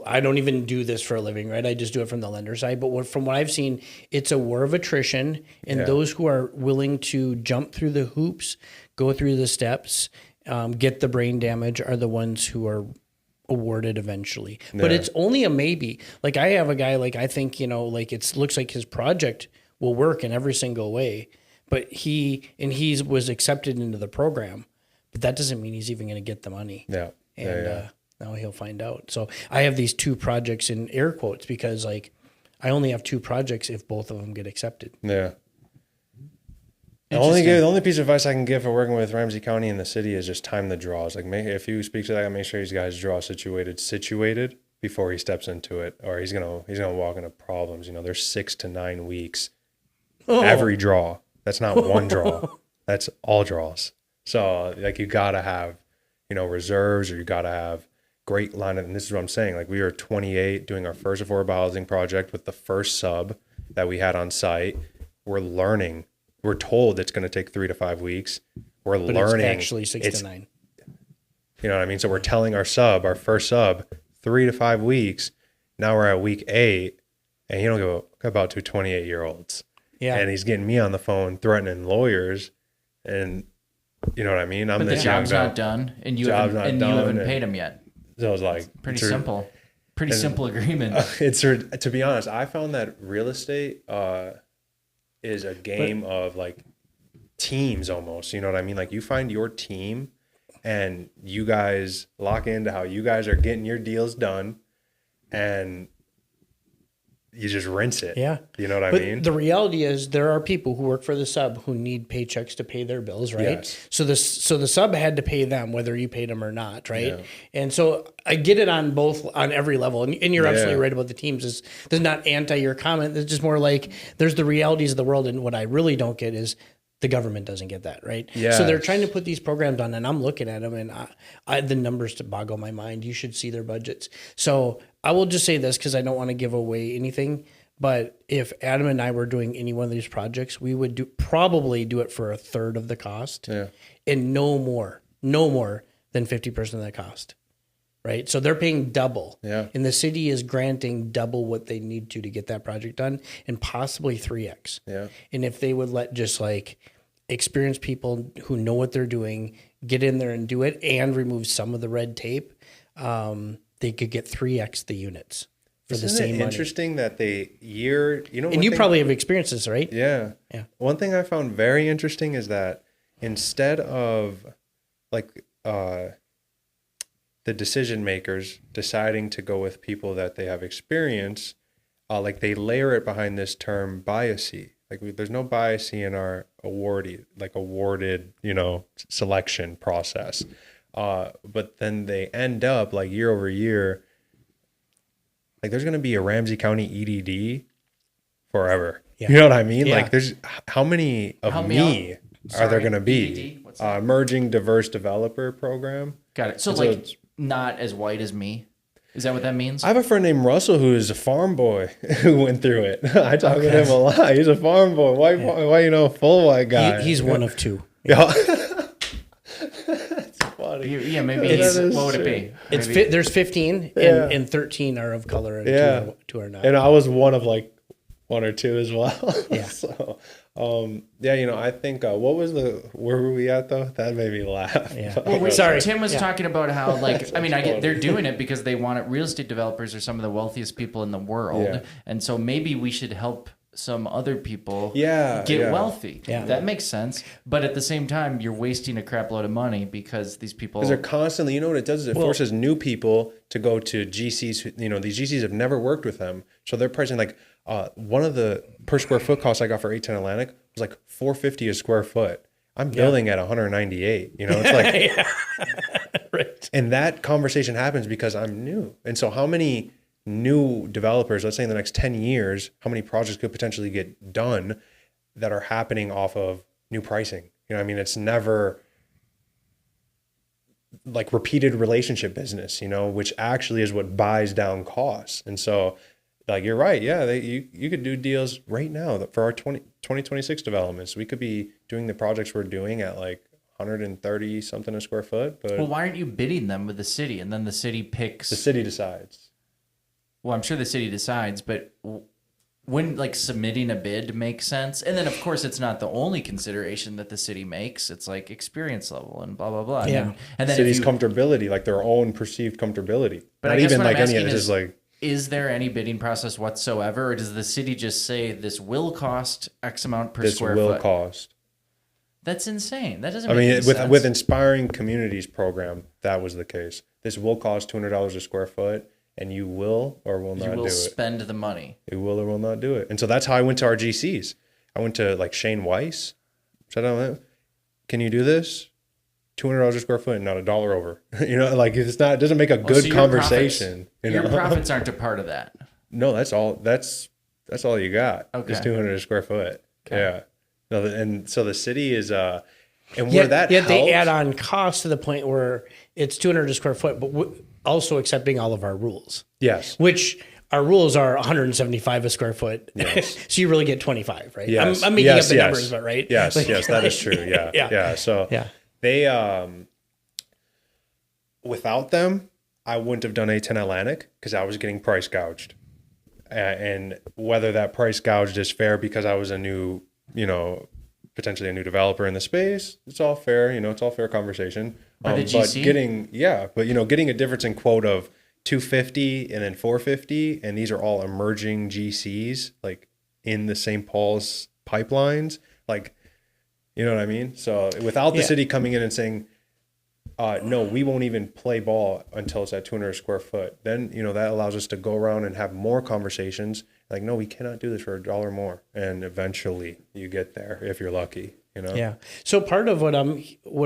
I don't even do this for a living, right? I just do it from the lender side. But from what I've seen, it's a war of attrition. And those who are willing to jump through the hoops, go through the steps, get the brain damage are the ones who are awarded eventually. But it's only a maybe. Like I have a guy, like I think, like it looks like his project will work in every single way. But he was accepted into the program. But that doesn't mean he's even going to get the money. Yeah. And now he'll find out. So I have these 2 projects in air quotes because like I only have 2 projects if both of them get accepted. Yeah. The only piece of advice I can give for working with Ramsey County and the city is just time the draws. Like if you speak to that, make sure these guys draw situated before he steps into it, or he's gonna walk into problems. There's 6 to 9 weeks every draw. That's not one draw. That's all draws. So like you gotta have, reserves, or you gotta have great line of, and this is what I'm saying. Like we were 28 doing our first affordable housing project with the first sub that we had on site. We're learning. We're told it's going to take 3 to 5 weeks. We're learning. It's actually 6 to 9. You know what I mean? So we're telling our first sub, 3 to 5 weeks. Now we're at week 8, and you don't give about 2 28-year-olds. Yeah. And he's getting me on the phone threatening lawyers, and you know what I mean? But the job's not done, and you haven't paid him yet. So I was like, pretty simple. Pretty simple agreement. To be honest, I found that real estate is a game of like teams almost. You know what I mean? Like you find your team and you guys lock into how you guys are getting your deals done, and you just rinse it. Yeah. You know what I mean? The reality is there are people who work for the sub who need paychecks to pay their bills, right? Yes. So the sub had to pay them whether you paid them or not, right? Yeah. And so I get it on every level. And you're absolutely right about the teams. There's not anti your comment. It's just more like there's the realities of the world. And what I really don't get is the government doesn't get that, right? Yeah. So they're trying to put these programs on, and I'm looking at them, and the numbers to boggle my mind. You should see their budgets. So I will just say this because I don't want to give away anything. But if Adam and I were doing any one of these projects, we would probably do it for a third of the cost, and no more than 50% of the cost. Right. So they're paying double. Yeah. And the city is granting double what they need to get that project done, and possibly 3x. Yeah. And if they would let just like experienced people who know what they're doing get in there and do it and remove some of the red tape, they could get 3x the units for the same money. Interesting that and you probably have experienced this, right? Yeah. Yeah. One thing I found very interesting is that instead of like the decision makers deciding to go with people that they have experience, like they layer it behind this term biasy. Like there's no biasy in our awarded, selection process. But then they end up like year over year, like there's going to be a Ramsey County EDD forever. Yeah. You know what I mean? Yeah. Like there's how many are there going to be? Emerging Diverse Developer Program. Got it. So not as white as me. Is that what that means? I have a friend named Russell who is a farm boy who went through it. I talk with him a lot. He's a farm boy. Why full white guy. He's one of two. Yeah. That's funny. Yeah, maybe what would it be? There's 15 and 13 are of color and two are not. And I was one of like one or two as well. Yeah. So, I think where were we at though? That made me laugh. Yeah. Well, sorry. Tim was talking about how I get they're doing it because they want it. Real estate developers are some of the wealthiest people in the world, and so maybe we should help some other people get wealthy. Yeah. That makes sense. But at the same time, you're wasting a crap load of money because these people... Because they're constantly... You know what it does is it forces new people to go to GCs. These GCs have never worked with them. So they're pricing like... one of the per square foot costs I got for 810 Atlantic was like $450 a square foot. I'm building at 198. It's like... Right. And that conversation happens because I'm new. And so how many... new developers, let's say in the next 10 years, how many projects could potentially get done that are happening off of new pricing? It's never like repeated relationship business, which actually is what buys down costs. And so like, you're right. Yeah. You could do deals right now for our 2026 developments. We could be doing the projects we're doing at like 130 something a square foot. But why aren't you bidding them with the city and then the city picks? The city decides. Well, I'm sure the city decides, but when submitting a bid makes sense, and then of course it's not the only consideration that the city makes. It's like experience level and blah blah blah. Yeah. And then city's comfortability, like their own perceived comfortability. But not I guess even what like I'm any of asking this is like. Is there any bidding process whatsoever, or does the city just say this will cost X amount per square foot? This will cost. That's insane. That doesn't make any sense. With Inspiring Communities program, that was the case. This will cost $200 a square foot. And you will or will not do it. You will spend the money. You will or will not do it. And so that's how I went to our GCs. I went to like Shane Weiss. Said, can you do this? $200 a square foot, not $1 over. It's not. It doesn't make a good conversation. Your profits aren't a part of that. No, that's all. That's all you got. Okay. Is $200 a square foot. Okay. Yeah. No, and so the city is and where that helps, they add on cost to the point where it's $200 a square foot, but also accepting all of our rules. Yes. Which our rules are 175 a square foot. Yes. So you really get 25, right? Yes. I'm making up the numbers, but right? Yes, that is true. Yeah. Yeah. So they, without them, I wouldn't have done A10 Atlantic because I was getting price gouged. And whether that price gouged is fair because I was a new, potentially a new developer in the space, it's all fair. It's all fair conversation. By the GC? Getting a difference in quote of 250 and then 450, and these are all emerging GCs, like in the St. Paul's pipelines, like, you know what I mean? So without the city coming in and saying, no, we won't even play ball until it's at 200 square foot. Then, that allows us to go around and have more conversations. Like, no, we cannot do this for $1 more. And eventually you get there if you're lucky, Yeah. So part of what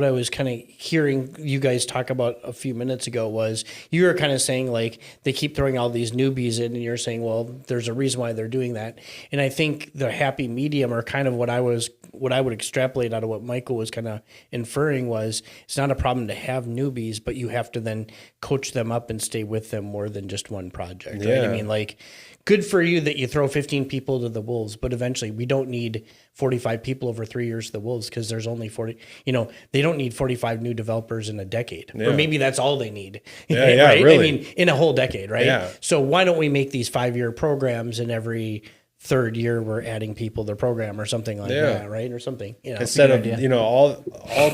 I was kind of hearing you guys talk about a few minutes ago was you were kind of saying like they keep throwing all these newbies in and you're saying, well, there's a reason why they're doing that. And I think the happy medium or kind of what I would extrapolate out of what Michael was kind of inferring was it's not a problem to have newbies, but you have to then coach them up and stay with them more than just one project. Yeah. Right? I mean, like, good for you that you throw 15 people to the wolves, but eventually we don't need 45 people over 3 years to the the wolves because there's only 40, they don't need 45 new developers in a decade. Yeah. Or maybe that's all they need. Yeah, right? really. I mean, in a whole decade, right? Yeah. So why don't we make these 5-year programs, and every third year we're adding people to the program or something like that, right? Or something, Instead of, all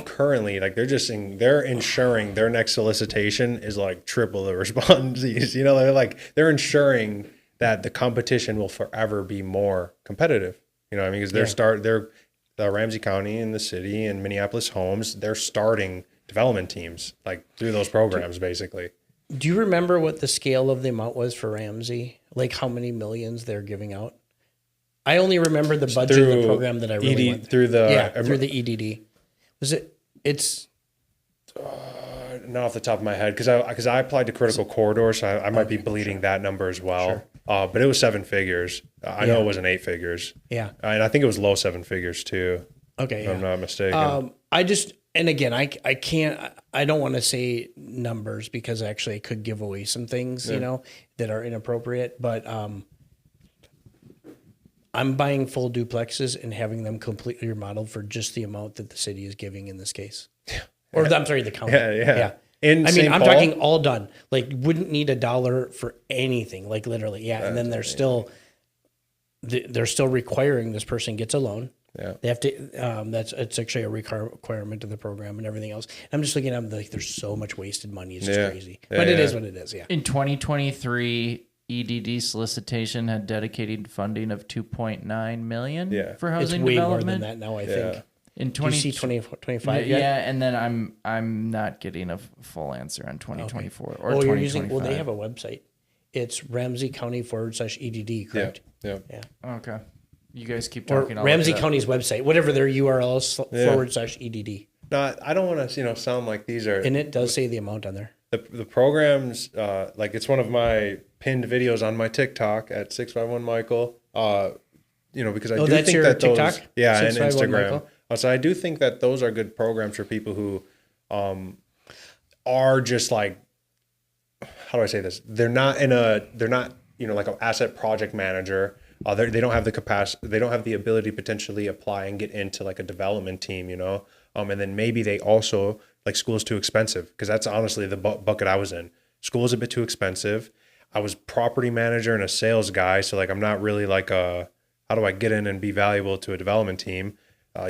currently, like they're ensuring their next solicitation is like triple the responsees, they're ensuring that the competition will forever be more competitive. You know what I mean? Because they're the Ramsey County and the city and Minneapolis Homes, they're starting development teams like through those programs, basically. Do you remember what the scale of the amount was for Ramsey? Like how many millions they're giving out? I only remember the budget of the program that I really went through the EDD. Was it? It's not off the top of my head because I applied to critical corridor, so I might be bleeding that number as well. Sure. But it was 7 figures. I know it wasn't 8 figures. Yeah, and I think it was low 7 figures too. Okay, if I'm not mistaken. I can't. I don't want to say numbers because actually it could give away some things, that are inappropriate. But I'm buying full duplexes and having them completely remodeled for just the amount that the city is giving in this case. Or I'm sorry, the county. Yeah. I'm talking all done. Like, wouldn't need $1 for anything. Like literally, yeah. And then they're still requiring this person gets a loan. Yeah. They have to. It's actually a requirement of the program and everything else. I'm just looking at them like there's so much wasted money. It's just crazy. But it is what it is. Yeah. In 2023. EDD solicitation had dedicated funding of $2.9 million for housing it's way development. more than that now, I think. In Do you see 2025 yet? Yeah, and then I'm not getting a full answer on 2024 or 2025. They have a website. It's Ramsey County /EDD, correct? Yeah. Okay. You guys keep Or talking. Ramsey County's website, whatever their URL is /EDD. No, I don't want to sound like these are. And it does say the amount on there. The programs, it's one of my pinned videos on my TikTok at 651 Michael. Because I do that's think your that those, TikTok? and 651 Instagram. Michael? So I do think that those are good programs for people who are just like, how do I say this? They're not like an asset project manager. They don't have the capacity. They don't have the ability to potentially apply and get into like a development team. And then maybe they also like school is too expensive because that's honestly the bucket I was in. School is a bit too expensive. I was property manager and a sales guy, so like I'm not really like how do I get in and be valuable to a development team?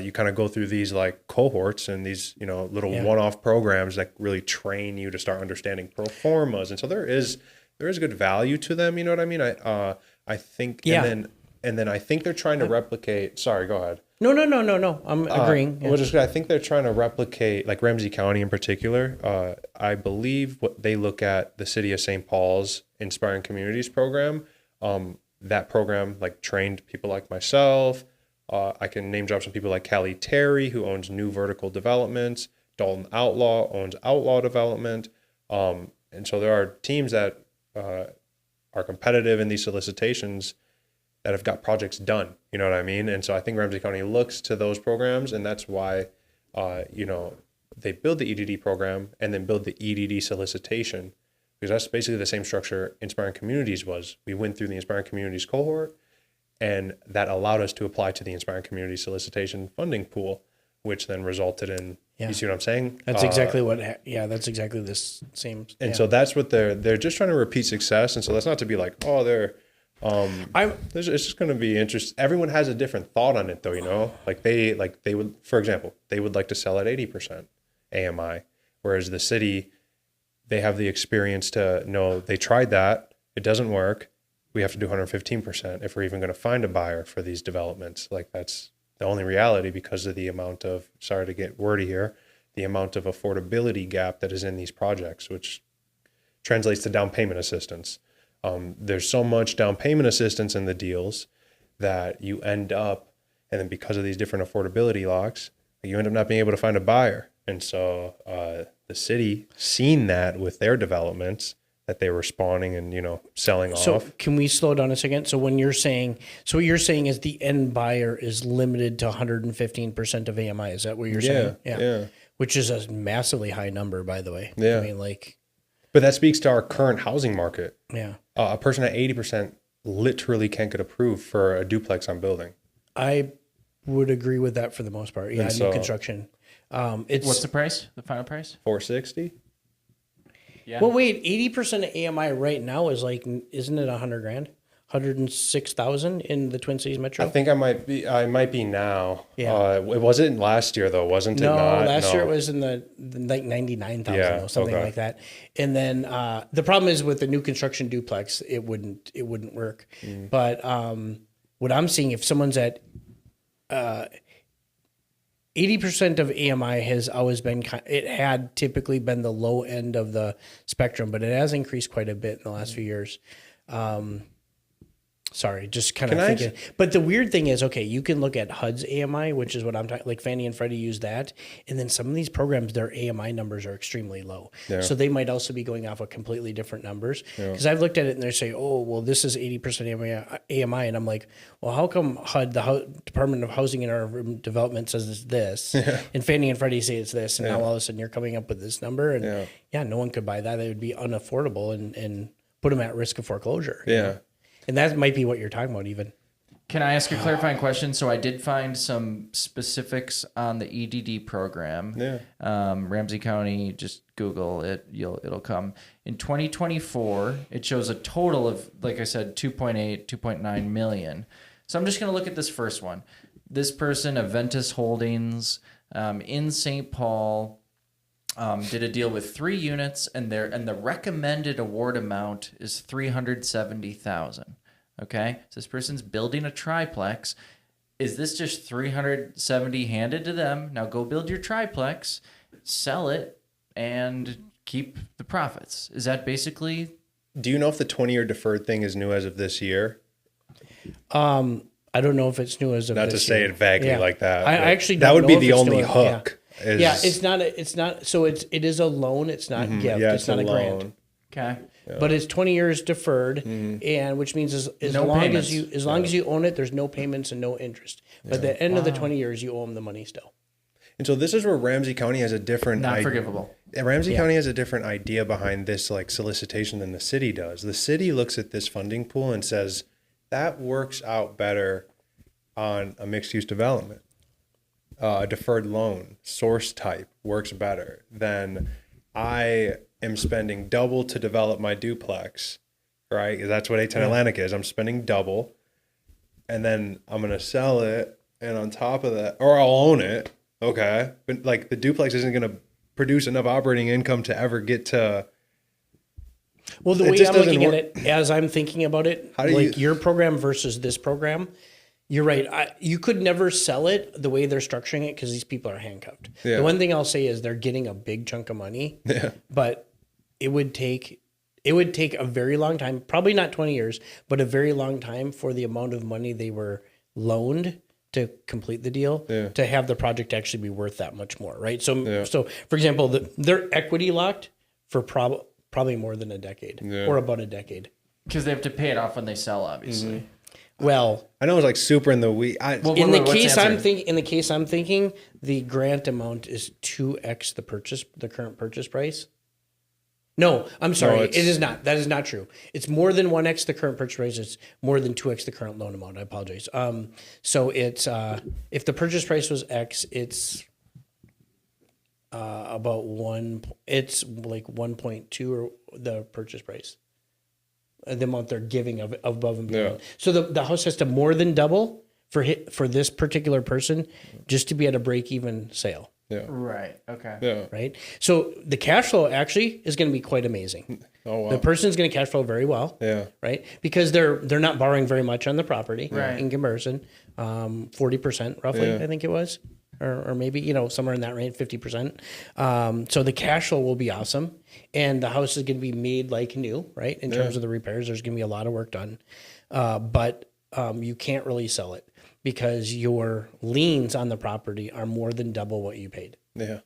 You kind of go through these like cohorts and these little one-off programs that really train you to start understanding pro formas, and so there is good value to them. You know what I mean? I think and then I think they're trying to replicate. Sorry, go ahead. No. I'm agreeing. I think they're trying to replicate, like Ramsey County in particular. I believe what they look at the city of St. Paul's Inspiring Communities program. That program like trained people like myself. I can name drop some people like Callie Terry, who owns New Vertical Developments. Dalton Outlaw owns Outlaw Development. And so there are teams that are competitive in these solicitations that have got projects done, you know what I mean? And so I think Ramsey County looks to those programs, and that's why, they build the EDD program and then build the EDD solicitation, because that's basically the same structure Inspiring Communities was. We went through the Inspiring Communities cohort, and that allowed us to apply to the Inspiring Communities solicitation funding pool, which then resulted in, you see what I'm saying? That's exactly that's exactly this same. And so that's what they're just trying to repeat success. And so that's not to be like, it's just going to be interesting. Everyone has a different thought on it, though. Like they would, for example, they would like to sell at 80% AMI, whereas the city, they have the experience to know they tried that, it doesn't work. We have to do 115% if we're even going to find a buyer for these developments. Like that's the only reality because of the amount of, sorry to get wordy here, the amount of affordability gap that is in these projects, which translates to down payment assistance. There's so much down payment assistance in the deals that you end up, and then because of these different affordability locks, you end up not being able to find a buyer. And so the city seen that with their developments that they were spawning and, selling off. So can we slow down a second? So when you're saying, what you're saying is the end buyer is limited to 115% of AMI. Is that what you're saying? Yeah. Which is a massively high number, by the way. Yeah. I mean, but that speaks to our current housing market. Yeah. A person at 80% literally can't get approved for a duplex I'm building. I would agree with that for the most part. Yeah, And new so- construction. What's the price? The final price? 460. Yeah. Well, wait, 80% of AMI right now is like, isn't it $100,000? 106,000 in the Twin Cities Metro. I think I might be now. Yeah. It wasn't last year though, wasn't it? No, Not? last year No. it was in the like 99,000 Yeah, or something okay. like that. And then the problem is with the new construction duplex, it wouldn't work. But what I'm seeing, if someone's at 80% of AMI has always been, it had typically been the low end of the spectrum, but it has increased quite a bit in the last few years. Sorry, just kind of thinking. But the weird thing is, okay, you can look at HUD's AMI, which is what I'm talking, like Fannie and Freddie use that. And then some of these programs, their AMI numbers are extremely low. Yeah. So they might also be going off of completely different numbers. Because I've looked at it and they say, oh, well, this is 80% AMI. And I'm like, well, how come HUD, the Department of Housing and Urban Development says it's this? And Fannie and Freddie say it's this. And now all of a sudden you're coming up with this number. And yeah, no one could buy that. They would be unaffordable and put them at risk of foreclosure. you know? And that might be what you're talking about even. Can I ask a clarifying question? So I did find some specifics on the EDD program. Yeah. Ramsey County, just Google it. It'll come. In 2024, it shows a total of, like I said, 2.9 million. So I'm just going to look at this first one. This person, Aventus Holdings, in St. Paul, did a deal with 3 units, and the recommended award amount is $370,000. Okay, so this person's building a triplex. Is this just $370 handed to them? Now go build your triplex, sell it, and keep the profits. Is that basically? Do you know if the 20-year deferred thing is new as of this year? I don't know if it's new as of Not to this say year. it vaguely Yeah. like that. I but actually that don't would know be if the it's only new. hook. Yeah, it's not. So it is a loan. It's not gift. Yeah, it's not a grant. loan. Okay. But it's 20 years deferred, and which means as No long payments. as you own it, there's no payments and no interest. But at the end of the 20 years, you owe them the money still. And so this is where Ramsey County has a different Not forgivable. Ramsey County has a different idea behind this like solicitation than the city does. The city looks at this funding pool and says that works out better on a mixed use development. A deferred loan source type works better than I am spending double to develop my duplex, right? That's what A10 Atlantic is. I'm spending double, and then I'm going to sell it. And on top of that, or I'll own it. Okay. But like the duplex isn't going to produce enough operating income to ever get to. Well, the It way just I'm looking doesn't at it, as I'm thinking about it, How do like you- your program versus this program, you're right. You could never sell it the way they're structuring it because these people are handcuffed. Yeah. The one thing I'll say is they're getting a big chunk of money, but it would take a very long time, probably not 20 years, but a very long time for the amount of money they were loaned to complete the deal to have the project actually be worth that much more, right? So, for example, they're equity locked for probably more than a decade or about a decade. Because they have to pay it off when they sell, obviously. Well, I know it's like super in the weed. in the what's case the I'm answer? thinking, the grant amount is 2x the current purchase price. No, I'm sorry, it is not. That is not true. It's more than 1x the current purchase price. It's more than 2x the current loan amount. I apologize. So it's if the purchase price was X, it's about one. It's like 1.2 or the purchase price. The amount they're giving of above and beyond. So the house has to more than double for this particular person just to be at a break even sale. Right. Okay. Yeah. Right. So the cash flow actually is going to be quite amazing. Oh wow. The person's going to cash flow very well. Yeah. Right. Because they're not borrowing very much on the property Right. in comparison. 40% roughly, I think it was. Or maybe, somewhere in that range, 50%. So the cash flow will be awesome. And the house is going to be made like new, right? In terms of the repairs, there's going to be a lot of work done. But you can't really sell it because your liens on the property are more than double what you paid. Yeah.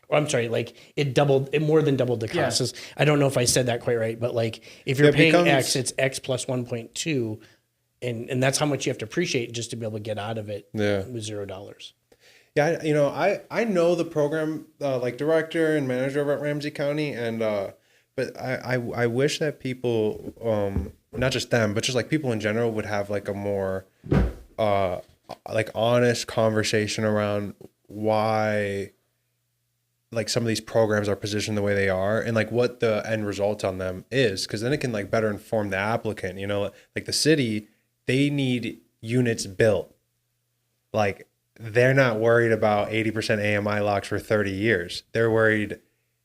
I'm sorry, like it more than doubled the costs. Yeah. I don't know if I said that quite right, but like if you're It paying becomes- X, it's X plus 1.2. And that's how much you have to appreciate just to be able to get out of it with $0. Yeah, I know the program like director and manager over at Ramsey County, and but I wish that people, not just them, but just like people in general, would have like a more like honest conversation around why like some of these programs are positioned the way they are and like what the end result on them is, because then it can like better inform the applicant. You know, like the city, they need units built. Like they're not worried about 80% AMI locks for 30 years. They're worried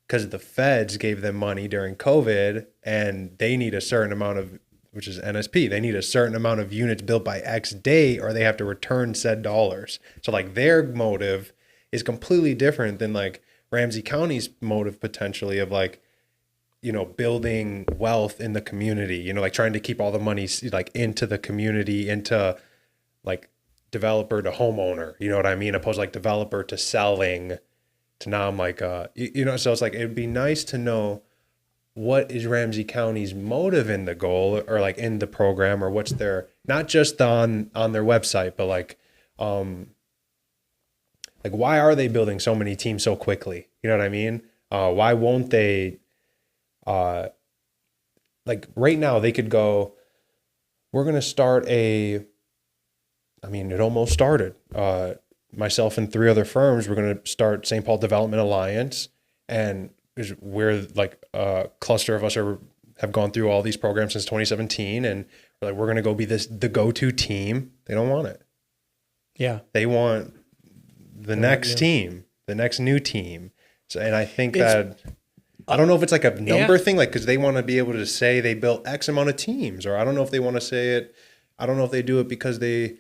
because the feds gave them money during COVID and they need a certain amount of, which is NSP, they need a certain amount of units built by X date or they have to return said dollars. So like their motive is completely different than like Ramsey County's motive potentially of like, you know, building wealth in the community, you know, like trying to keep all the money like into the community, into like developer to homeowner, you know what I mean? Opposed to like developer to selling to now I'm like, you know, so it's like, it'd be nice to know what is Ramsey County's motive in the goal or like in the program, or what's their, not just on their website, but like why are they building so many teams so quickly? You know what I mean? Why won't they, like right now they could go, we're going to start it almost started. Myself and 3 other firms, we're going to start St. Paul Development Alliance, and we're like a cluster of us have gone through all these programs since 2017, and we're like, we're going to go be the go-to team. They don't want it. Yeah. They want the next team, the next new team. So, and I think that, I don't know if it's like a number thing, like, cause they want to be able to say they built X amount of teams, or I don't know if they want to say it. I don't know if they do it because they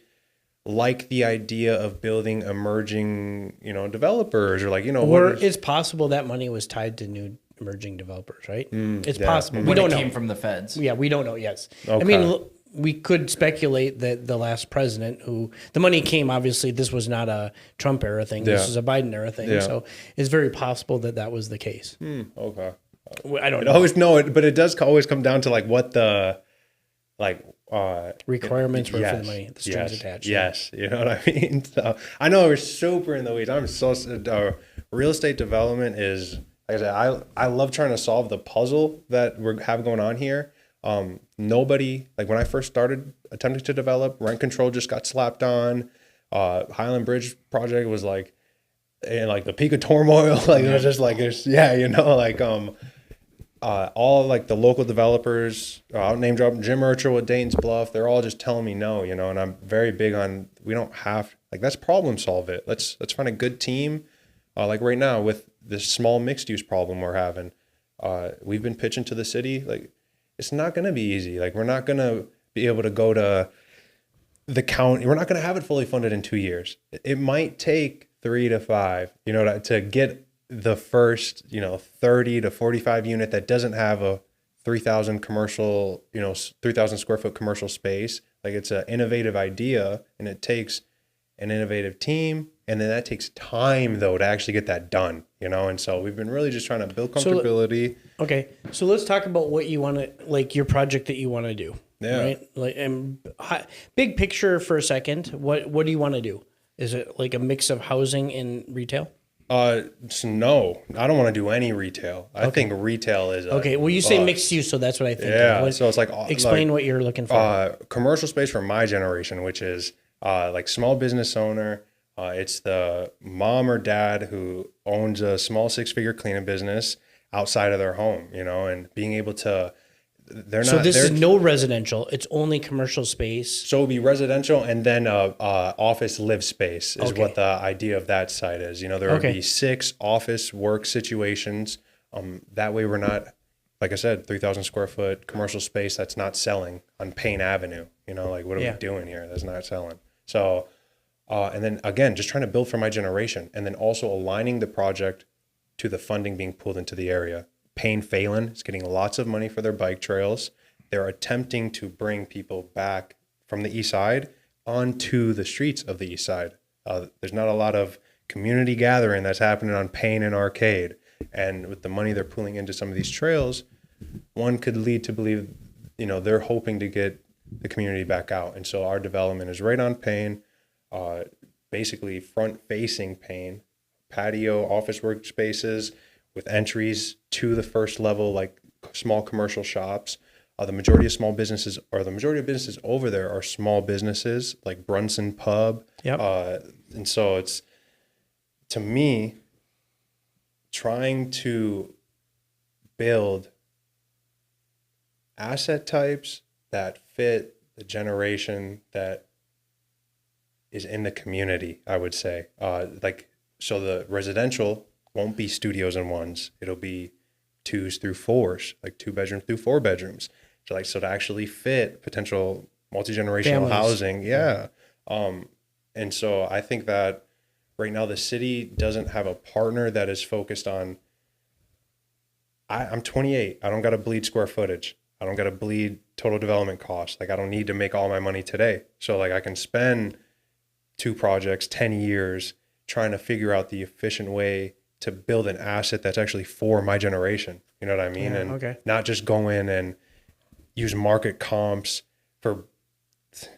like the idea of building emerging, you know, developers, or like, you know, or it's possible that money was tied to new emerging developers, right? It's possible. We When don't it know. came from the feds. Yeah, we don't know. Yes. Okay. I mean, we could speculate that the last president who the money came, obviously this was not a Trump era thing. This is a Biden era thing. Yeah. So it's very possible that was the case. Okay. I don't I know. always know it, but it does always come down to like what the, like, Requirements were for the money, the strings attached. Yes. You know what I mean? So I know we're super in the weeds. I'm so, real estate development is, like I said, I love trying to solve the puzzle that we have going on here. Nobody, like when I first started attempting to develop, rent control just got slapped on. Highland Bridge project was like, in like the peak of turmoil. Like it was just like, you know, like, all like the local developers, I'll name drop Jim Urchel with Dayton's Bluff. They're all just telling me no, you know, and I'm very big on, we don't have, like, let's problem solve it. Let's find a good team. Like right now with this small mixed use problem we're having, we've been pitching to the city. Like it's not going to be easy. Like we're not going to be able to go to the county. We're not going to have it fully funded in 2 years. It might take 3 to 5, you know, to get the first, you know, 30 to 45 unit that doesn't have a 3,000 commercial, you know, 3,000 square foot commercial space. Like it's an innovative idea, and it takes an innovative team, and then that takes time though to actually get that done, you know. And so we've been really just trying to build comfortability. Okay, so let's talk about what you want to, like your project that you want to do. Yeah. Right. Like, and big picture for a second. What do you want to do? Is it like a mix of housing and retail? So no, I don't want to do any retail. I think retail is Okay. Well, you say mixed use, so that's what I think. Yeah. So it's like, explain what you're looking for. Commercial space for my generation, which is like small business owner. It's the mom or dad who owns a small 6-figure cleaning business outside of their home, you know, and being able to, so this is no residential. It's only commercial space. So it would be residential, and then office live space is what the idea of that site is. You know, there would be 6 office work situations. That way we're not, like I said, 3,000 square foot commercial space that's not selling on Payne Avenue. You know, like what are we doing here? That's not selling. So, and then again, just trying to build for my generation, and then also aligning the project to the funding being pulled into the area. Payne Phelan is getting lots of money for their bike trails. They're attempting to bring people back from the east side onto the streets of the east side. There's not a lot of community gathering that's happening on Payne and Arcade. And with the money they're pulling into some of these trails, one could lead to believe, you know, they're hoping to get the community back out. And so our development is right on Payne, basically front-facing Payne, patio, office workspaces, with entries to the first level, like small commercial shops. The majority of small businesses, or the majority of businesses over there, are small businesses like Brunson Pub. Yep. And so it's, to me, trying to build asset types that fit the generation that is in the community, I would say. So the residential won't be studios and ones. It'll be 2s through 4s, like 2 bedrooms through 4 bedrooms. So to actually fit potential multi-generational Families. housing. Yeah. And so I think that right now the city doesn't have a partner that is focused on, I'm 28. I don't got to bleed square footage. I don't got to bleed total development costs. Like, I don't need to make all my money today. So like I can spend 2 projects, 10 years trying to figure out the efficient way to build an asset that's actually for my generation. You know what I mean? Yeah, and okay. not just go in and use market comps for,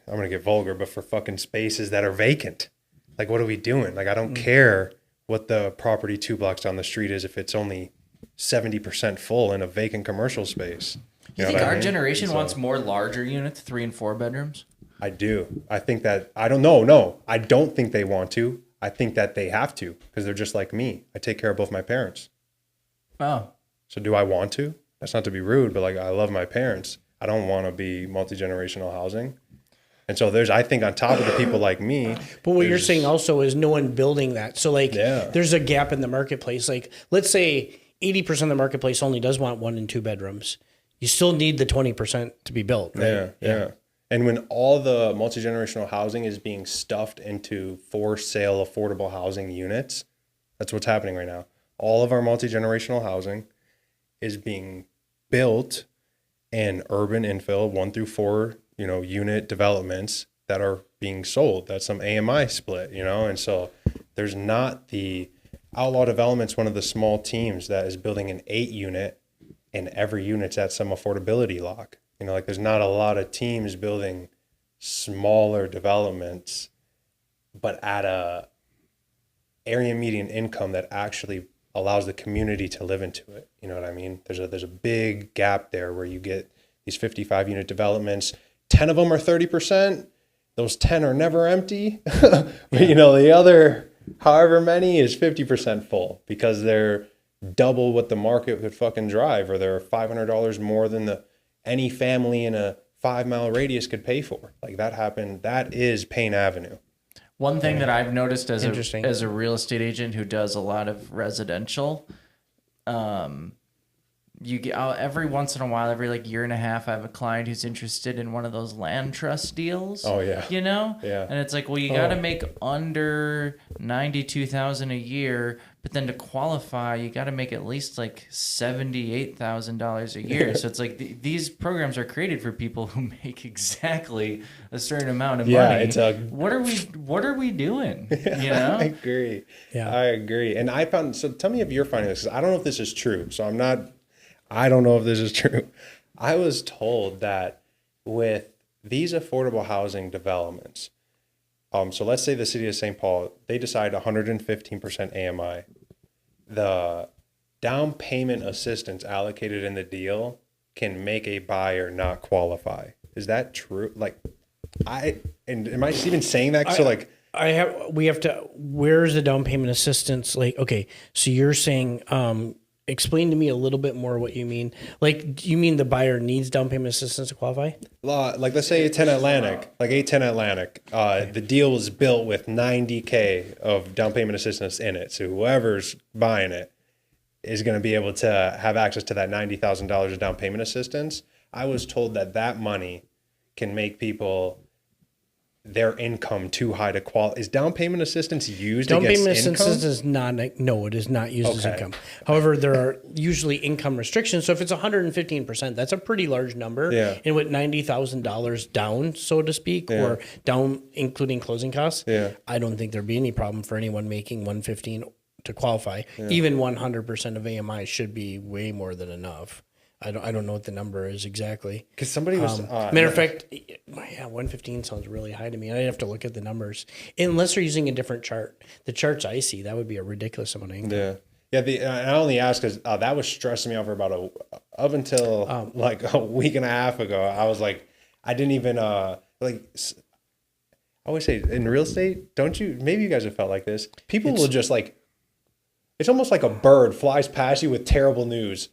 I'm going to get vulgar, but for fucking spaces that are vacant. Like, what are we doing? Like, I don't care what the property 2 blocks down the street is if it's only 70% full in a vacant commercial space. You know think what I our mean? generation So, wants more larger units, 3 and 4 bedrooms? I do. I think that, I don't know. No, I don't think they want to. I think that they have to, because they're just like me. I take care of both my parents. Oh, So do I want to? That's not to be rude, but like, I love my parents. I don't want to be multi-generational housing. And so I think on top of the people like me. But what you're there's- saying also is no one building that. So like Yeah. there's a gap in the marketplace. Like let's say 80% of the marketplace only does want 1 and 2 bedrooms. You still need the 20% to be built, right? Yeah. And when all the multi-generational housing is being stuffed into for sale affordable housing units, that's what's happening right now. All of our multi-generational housing is being built in urban infill 1 through 4, unit developments that are being sold. That's some AMI split, and so there's not the Outlaw Development's one of the small teams that is building an 8 unit, and every unit's at some affordability lock. There's not a lot of teams building smaller developments, but at a area median income that actually allows the community to live into it. You know what I mean? There's a big gap there where you get these 55 unit developments. 10 of them are 30%. Those 10 are never empty. But the other however many is 50% full because they're double what the market would fucking drive, or they're $500 more than any family in a 5-mile radius could pay for. Like, that happened. That is Payne Avenue. one thing that I've noticed as Interesting. a real estate agent who does a lot of residential, you get every once in a while, every like year and a half, I have a client who's interested in one of those land trust deals. Oh, yeah. Yeah. And it's like, well, you got to make under 92,000 a year, but then to qualify, you got to make at least like $78,000 a year. So it's like these programs are created for people who make exactly a certain amount of money. What are we doing? I agree. Yeah. I agree. And I found, so tell me if you're finding this, 'cause I don't know if this is true. So I don't know if this is true. I was told that with these affordable housing developments, so let's say the city of St. Paul, they decide 115% AMI. The down payment assistance allocated in the deal can make a buyer not qualify. Is that true? Like, am I even saying that? Where's the down payment assistance? Like, okay, so you're saying, explain to me a little bit more what you mean. Like, do you mean the buyer needs down payment assistance to qualify? Like, let's say 810 Atlantic, the deal was built with $90K of down payment assistance in it. So whoever's buying it is going to be able to have access to that $90,000 of down payment assistance. I was told that money can make people, their income too high to qualify. Is down payment assistance used Down against payment income? assistance is not, no, it is not used as income. However, there are usually income restrictions. So if it's 115%, that's a pretty large number. Yeah. And with $90,000 down, so to speak, or down including closing costs, I don't think there'd be any problem for anyone making 115 to qualify. Even 100% of AMI should be way more than enough. I don't know what the number is exactly. Because somebody was... matter of fact, 115 sounds really high to me. I'd have to look at the numbers. Unless they're using a different chart. The charts I see, that would be a ridiculous amount of income. Yeah. Yeah, I only asked because that was stressing me out for about up until like a week and a half ago. I was like, I didn't even like. I always say in real estate, don't you? Maybe you guys have felt like this. People will just like. It's almost like a bird flies past you with terrible news.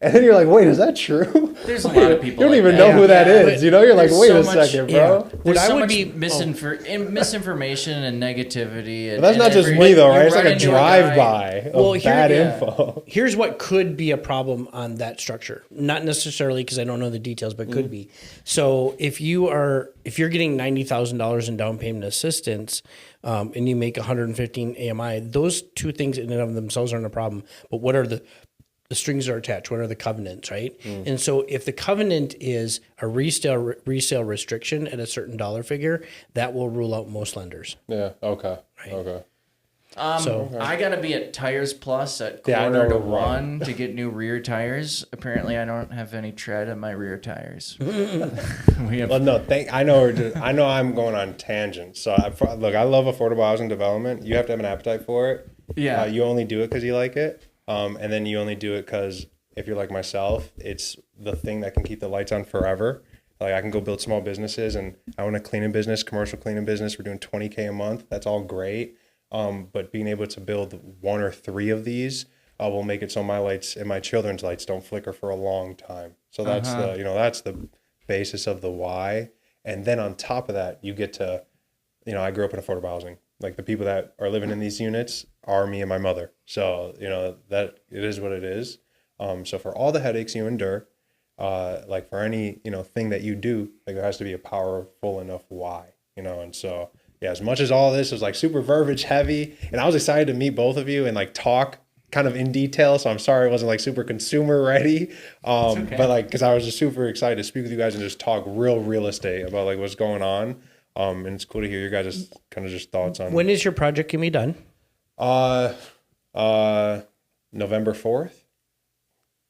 And then you're like, wait, is that true? There's a lot of people. You don't like even that. know who that is. You know, you're like, wait a second, bro. There's I so would much be misinformation and negativity. And, But that's not just me, though, right? It's like a drive-by. drive-by of bad info. Here's what could be a problem on that structure. Not necessarily because I don't know the details, but could be. So if you're getting $90,000 in down payment assistance, and you make 115 AMI, those two things in and of themselves aren't a problem. But what are the strings are attached? What are the covenants, right? And so if the covenant is a resale restriction at a certain dollar figure, that will rule out most lenders. Yeah. Okay. Right. Okay. I gotta be at Tires Plus at Yeah, I know quarter to we're wrong. 1 to get new rear tires. Apparently, I don't have any tread on my rear tires. We have Well, no, I know I'm going on tangents. So, look, I love affordable housing development. You have to have an appetite for it. Yeah. You only do it because you like it. And then you only do it because if you're like myself, it's the thing that can keep the lights on forever. Like I can go build small businesses and I want a cleaning business, commercial cleaning business. We're doing $20K a month. That's all great. But being able to build 1 or 3 of these will make it so my lights and my children's lights don't flicker for a long time. So that's that's the basis of the why. And then on top of that, you get to, I grew up in affordable housing. Like the people that are living in these units are me and my mother. So, that it is what it is. So for all the headaches you endure, like for any, thing that you do, like there has to be a powerful enough why, and so, yeah, as much as all this was like super verbiage heavy, and I was excited to meet both of you and like talk kind of in detail. So I'm sorry it wasn't like super consumer ready. Okay. But like, cause I was just super excited to speak with you guys and just talk real estate about like what's going on. And it's cool to hear your guys' kind of just thoughts on. When is your project gonna be done? November 4th.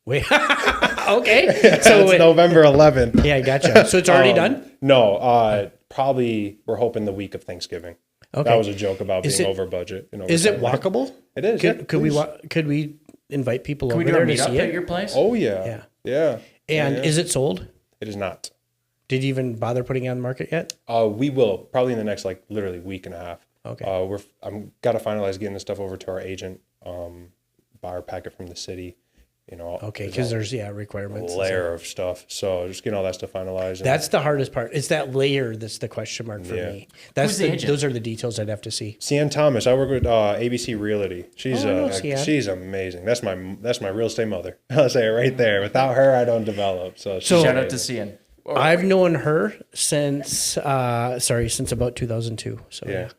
Wait, okay. So it's November 11th. Yeah, I gotcha. So it's already done? No, probably we're hoping the week of Thanksgiving. Okay. That was a joke about Is being it- over budget. Is it walkable? It is. Could we invite people Can over we do a there to meetup see at it? your place? Oh yeah. Yeah. And Yeah. is it sold? It is not. Did you even bother putting it on the market yet? We will probably in the next like literally week and a half. Okay. I'm got to finalize getting the stuff over to our agent. Buyer packet from the city. Okay, because there's requirements. a layer of stuff. So just getting all that stuff finalized. And That's the hardest part. It's that layer that's the question mark for Yeah. me. That's Who's the agent? those are the details I'd have to see. Cian Thomas. I work with ABC Realty. She's I know Cian. she's amazing. That's my real estate mother. I'll say it right there. Without her, I don't develop. So she's Shout out to amazing. Cian. I've known her since about 2002. So Yeah.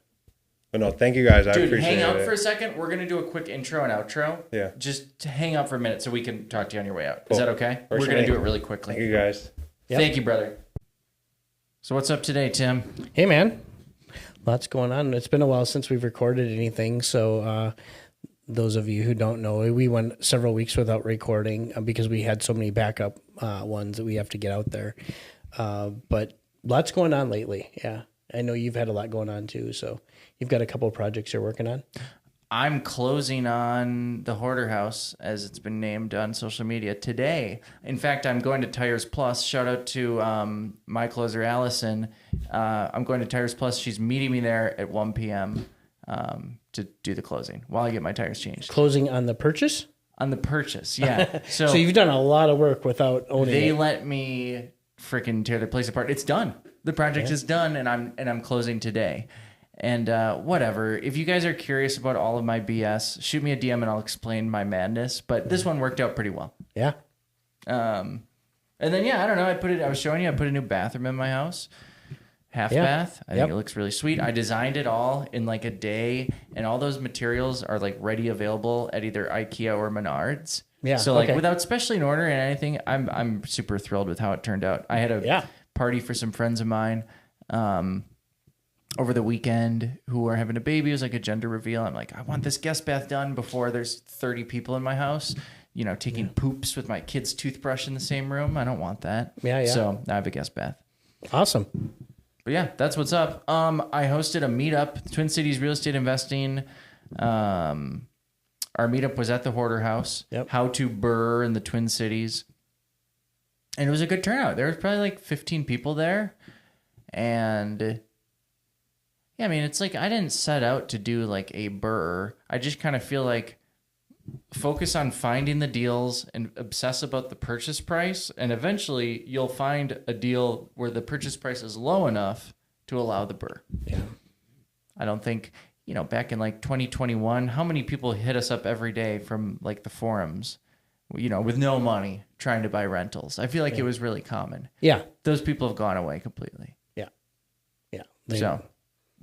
But no, thank you guys. I Dude, appreciate hang out it. for a second. We're going to do a quick intro and outro. Yeah. Just hang out for a minute so we can talk to you on your way out. Is Cool. that okay? For We're sure. going to do it really Thank quickly. you guys. Yep. Thank you, brother. So what's up today, Tim? Hey, man, lots going on. It's been a while since we've recorded anything. So those of you who don't know, we went several weeks without recording because we had so many backup ones that we have to get out there. But lots going on lately. Yeah. I know you've had a lot going on too. So you've got a couple of projects you're working on. I'm closing on the Hoarder House, as it's been named on social media today. In fact, I'm going to Tires Plus. Shout out to my closer, Allison. I'm going to Tires Plus. She's meeting me there at 1 p.m. To do the closing while I get my tires changed. Closing on the purchase? On the purchase, yeah. So you've done a lot of work without owning They it. let me freaking tear the place apart. It's done. The project is done, and I'm closing today. And whatever. If you guys are curious about all of my BS, shoot me a DM and I'll explain my madness. But this one worked out pretty well. Yeah. And then I don't know. I was showing you. I put a new bathroom in my house, half bath. I think it looks really sweet. I designed it all in like a day, and all those materials are like ready available at either IKEA or Menards. Yeah, So like okay. without specially an order and anything, I'm super thrilled with how it turned out. I had a party for some friends of mine over the weekend who are having a baby. It was like a gender reveal. I'm like, I want this guest bath done before there's 30 people in my house, taking poops with my kid's toothbrush in the same room. I don't want that. Yeah. So I have a guest bath. Awesome. But yeah, that's what's up. I hosted a meetup, Twin Cities Real Estate Investing Our meetup was at the Hoarder House. Yep. How to burr in the Twin Cities. And it was a good turnout. There was probably like 15 people there. And yeah, I mean, it's like I didn't set out to do like a burr. I just kind of feel like focus on finding the deals and obsess about the purchase price. And eventually you'll find a deal where the purchase price is low enough to allow the burr. Yeah. I don't think, back in like 2021, how many people hit us up every day from like the forums, with no money trying to buy rentals? I feel like it was really common. Yeah. Those people have gone away completely. Yeah. Yeah.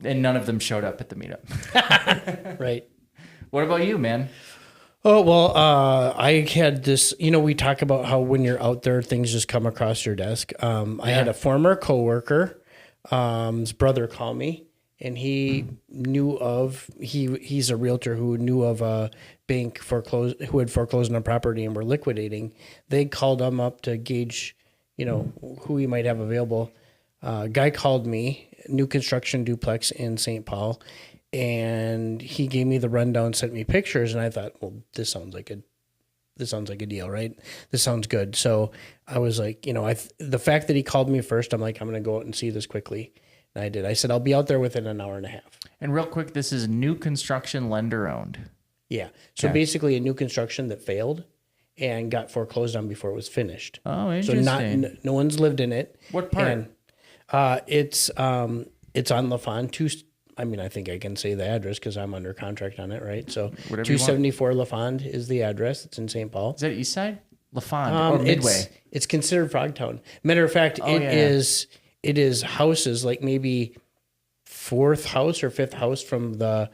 And none of them showed up at the meetup. Right. What about you, man? Oh, well, I had this, we talk about how when you're out there, things just come across your desk. I had a former coworker, his brother called me, and he knew of, he's a realtor who knew of a bank who had foreclosed on a property and were liquidating. They called him up to gauge, who he might have available. Guy called me, new construction duplex in St. Paul, and he gave me the rundown, sent me pictures, and I thought, well, this sounds like a deal, right? This sounds good. So I was like, the fact that he called me first, I'm like, I'm going to go out and see this quickly. And I did. I said, I'll be out there within an hour and a half. And real quick, this is new construction lender owned. Yeah. So basically a new construction that failed and got foreclosed on before it was finished. Oh, interesting. So no one's lived in it. What part? And it's on LaFond. I think I can say the address because I'm under contract on it, right? So 274 LaFond is the address. It's in St. Paul. Is that East Side? LaFond or Midway? It's considered Frogtown. Matter of fact, it is houses, like maybe fourth house or fifth house from the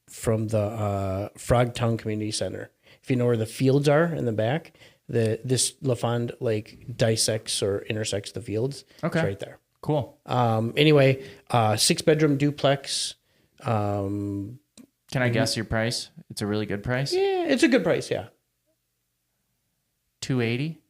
Frogtown Community Center. If you know where the fields are in the back, this LaFond like dissects or intersects the fields. Okay. It's right there. Cool. Anyway, 6-bedroom duplex. Can I guess your price? It's a really good price. Yeah, it's a good price. Yeah. 280.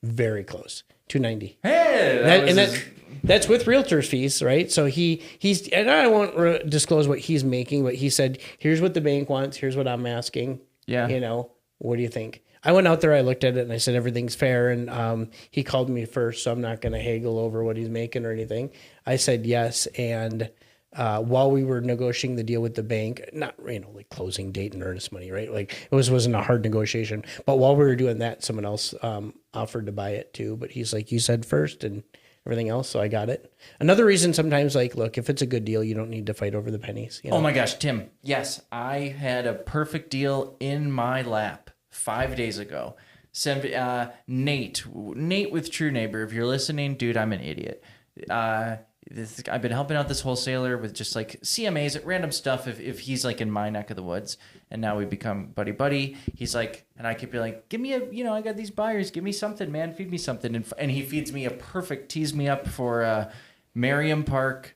Very close. 290. Hey, that's with realtor's fees, right? So he's and I won't disclose what he's making, but he said, "Here's what the bank wants. Here's what I'm asking. Yeah. What do you think?" I went out there, I looked at it, and I said, everything's fair. And he called me first, so I'm not going to haggle over what he's making or anything. I said yes. And while we were negotiating the deal with the bank, not, like closing date and earnest money, right? Like it wasn't a hard negotiation. But while we were doing that, someone else offered to buy it too. But he's like, you said first and everything else, so I got it. Another reason sometimes, like, look, if it's a good deal, you don't need to fight over the pennies. Oh my gosh, Tim. Yes, I had a perfect deal in my lap 5 days ago. Nate with True Neighbor, if you're listening, dude, I'm an idiot. I've been helping out this wholesaler with just like CMAs, random stuff if he's like in my neck of the woods, and now we become buddy. He's like, and I keep being like, give me I got these buyers, give me something, man, feed me something. And he feeds me tees me up for Merriam Park,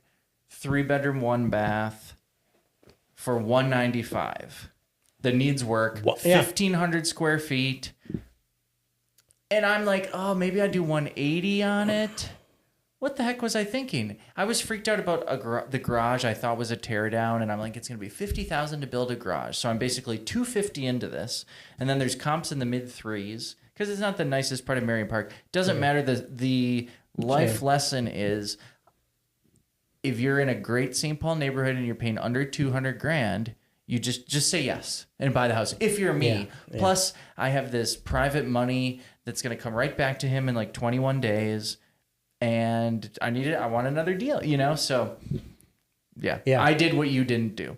3-bedroom, 1-bath for $195. That needs work, 1,500 square feet. And I'm like, oh, maybe I do 180 on it. What the heck was I thinking? I was freaked out about the garage I thought was a teardown, and I'm like, it's going to be $50,000 to build a garage. So I'm basically $250 into this, and then there's comps in the mid-3s because it's not the nicest part of Marion Park. Doesn't matter. The life lesson is if you're in a great St. Paul neighborhood and you're paying under $200,000, you just say yes and buy the house. If you're me. Yeah. Plus, I have this private money that's going to come right back to him in like 21 days. And I want another deal, So, yeah. I did what you didn't do.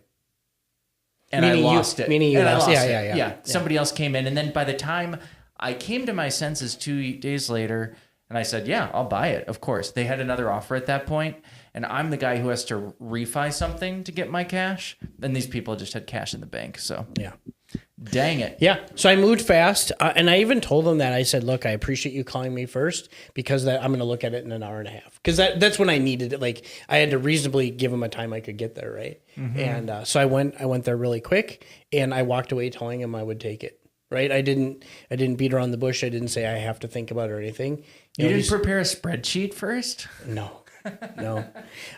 And I lost it. Meaning you lost it. Yeah. Somebody else came in. And then by the time I came to my senses 2 days later, and I said, yeah, I'll buy it. Of course. They had another offer at that point. And I'm the guy who has to refi something to get my cash. And these people just had cash in the bank. So, yeah. Dang it. Yeah. So I moved fast. And I even told them that. I said, look, I appreciate you calling me first because I'm going to look at it in an hour and a half. Because that's when I needed it. Like I had to reasonably give them a time I could get there. Right. Mm-hmm. And so I went there really quick and I walked away telling him I would take it. Right. I didn't beat around the bush. I didn't say I have to think about it or anything. You didn't prepare a spreadsheet first? No. No.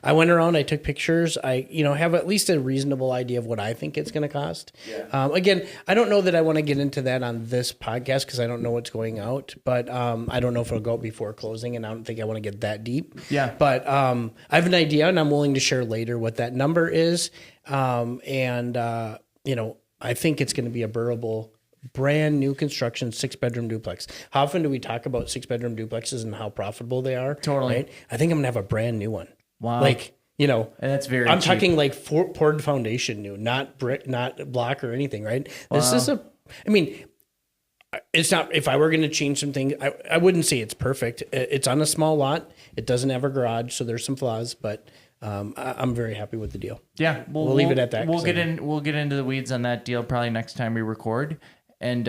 I went around, I took pictures. I, have at least a reasonable idea of what I think it's going to cost. Yeah. Again, I don't know that I want to get into that on this podcast because I don't know what's going out, but I don't know if it'll go out before closing, and I don't think I want to get that deep. Yeah. But I have an idea, and I'm willing to share later what that number is. I think it's going to be a burrable, brand new construction 6-bedroom duplex. How often do we talk about 6-bedroom duplexes and how profitable they are? Totally. Right? I think I'm gonna have a brand new one. Wow. And that's very I'm cheap. talking like poured foundation new, not brick, not block or anything. Right. This is it's not. If I were going to change something, I wouldn't say it's perfect. It's on a small lot. It doesn't have a garage, so there's some flaws, but. I'm very happy with the deal. Yeah, we'll leave it at that. We'll get into the weeds on that deal probably next time we record. And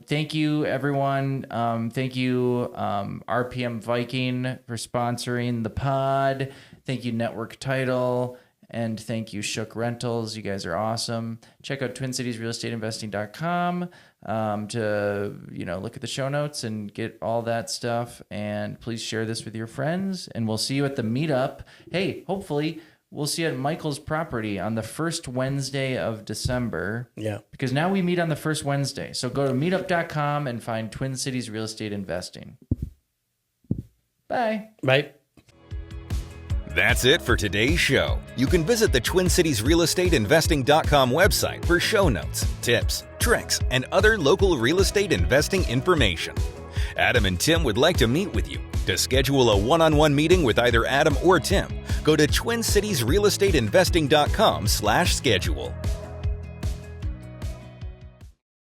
thank you, everyone. Thank you, RPM Viking, for sponsoring the pod. Thank you, Network Title. And thank you, Shook Rentals. You guys are awesome. Check out TwinCitiesRealEstateInvesting.com to look at the show notes and get all that stuff. And please share this with your friends. And we'll see you at the meetup. Hey, hopefully we'll see you at Michael's property on the first Wednesday of December. Yeah. Because now we meet on the first Wednesday. So go to meetup.com and find Twin Cities Real Estate Investing. Bye. Bye. That's it for today's show. You can visit the TwinCitiesRealEstateInvesting.com website for show notes, tips, tricks, and other local real estate investing information. Adam and Tim would like to meet with you. To schedule a one-on-one meeting with either Adam or Tim, go to TwinCitiesRealEstateInvesting.com/schedule.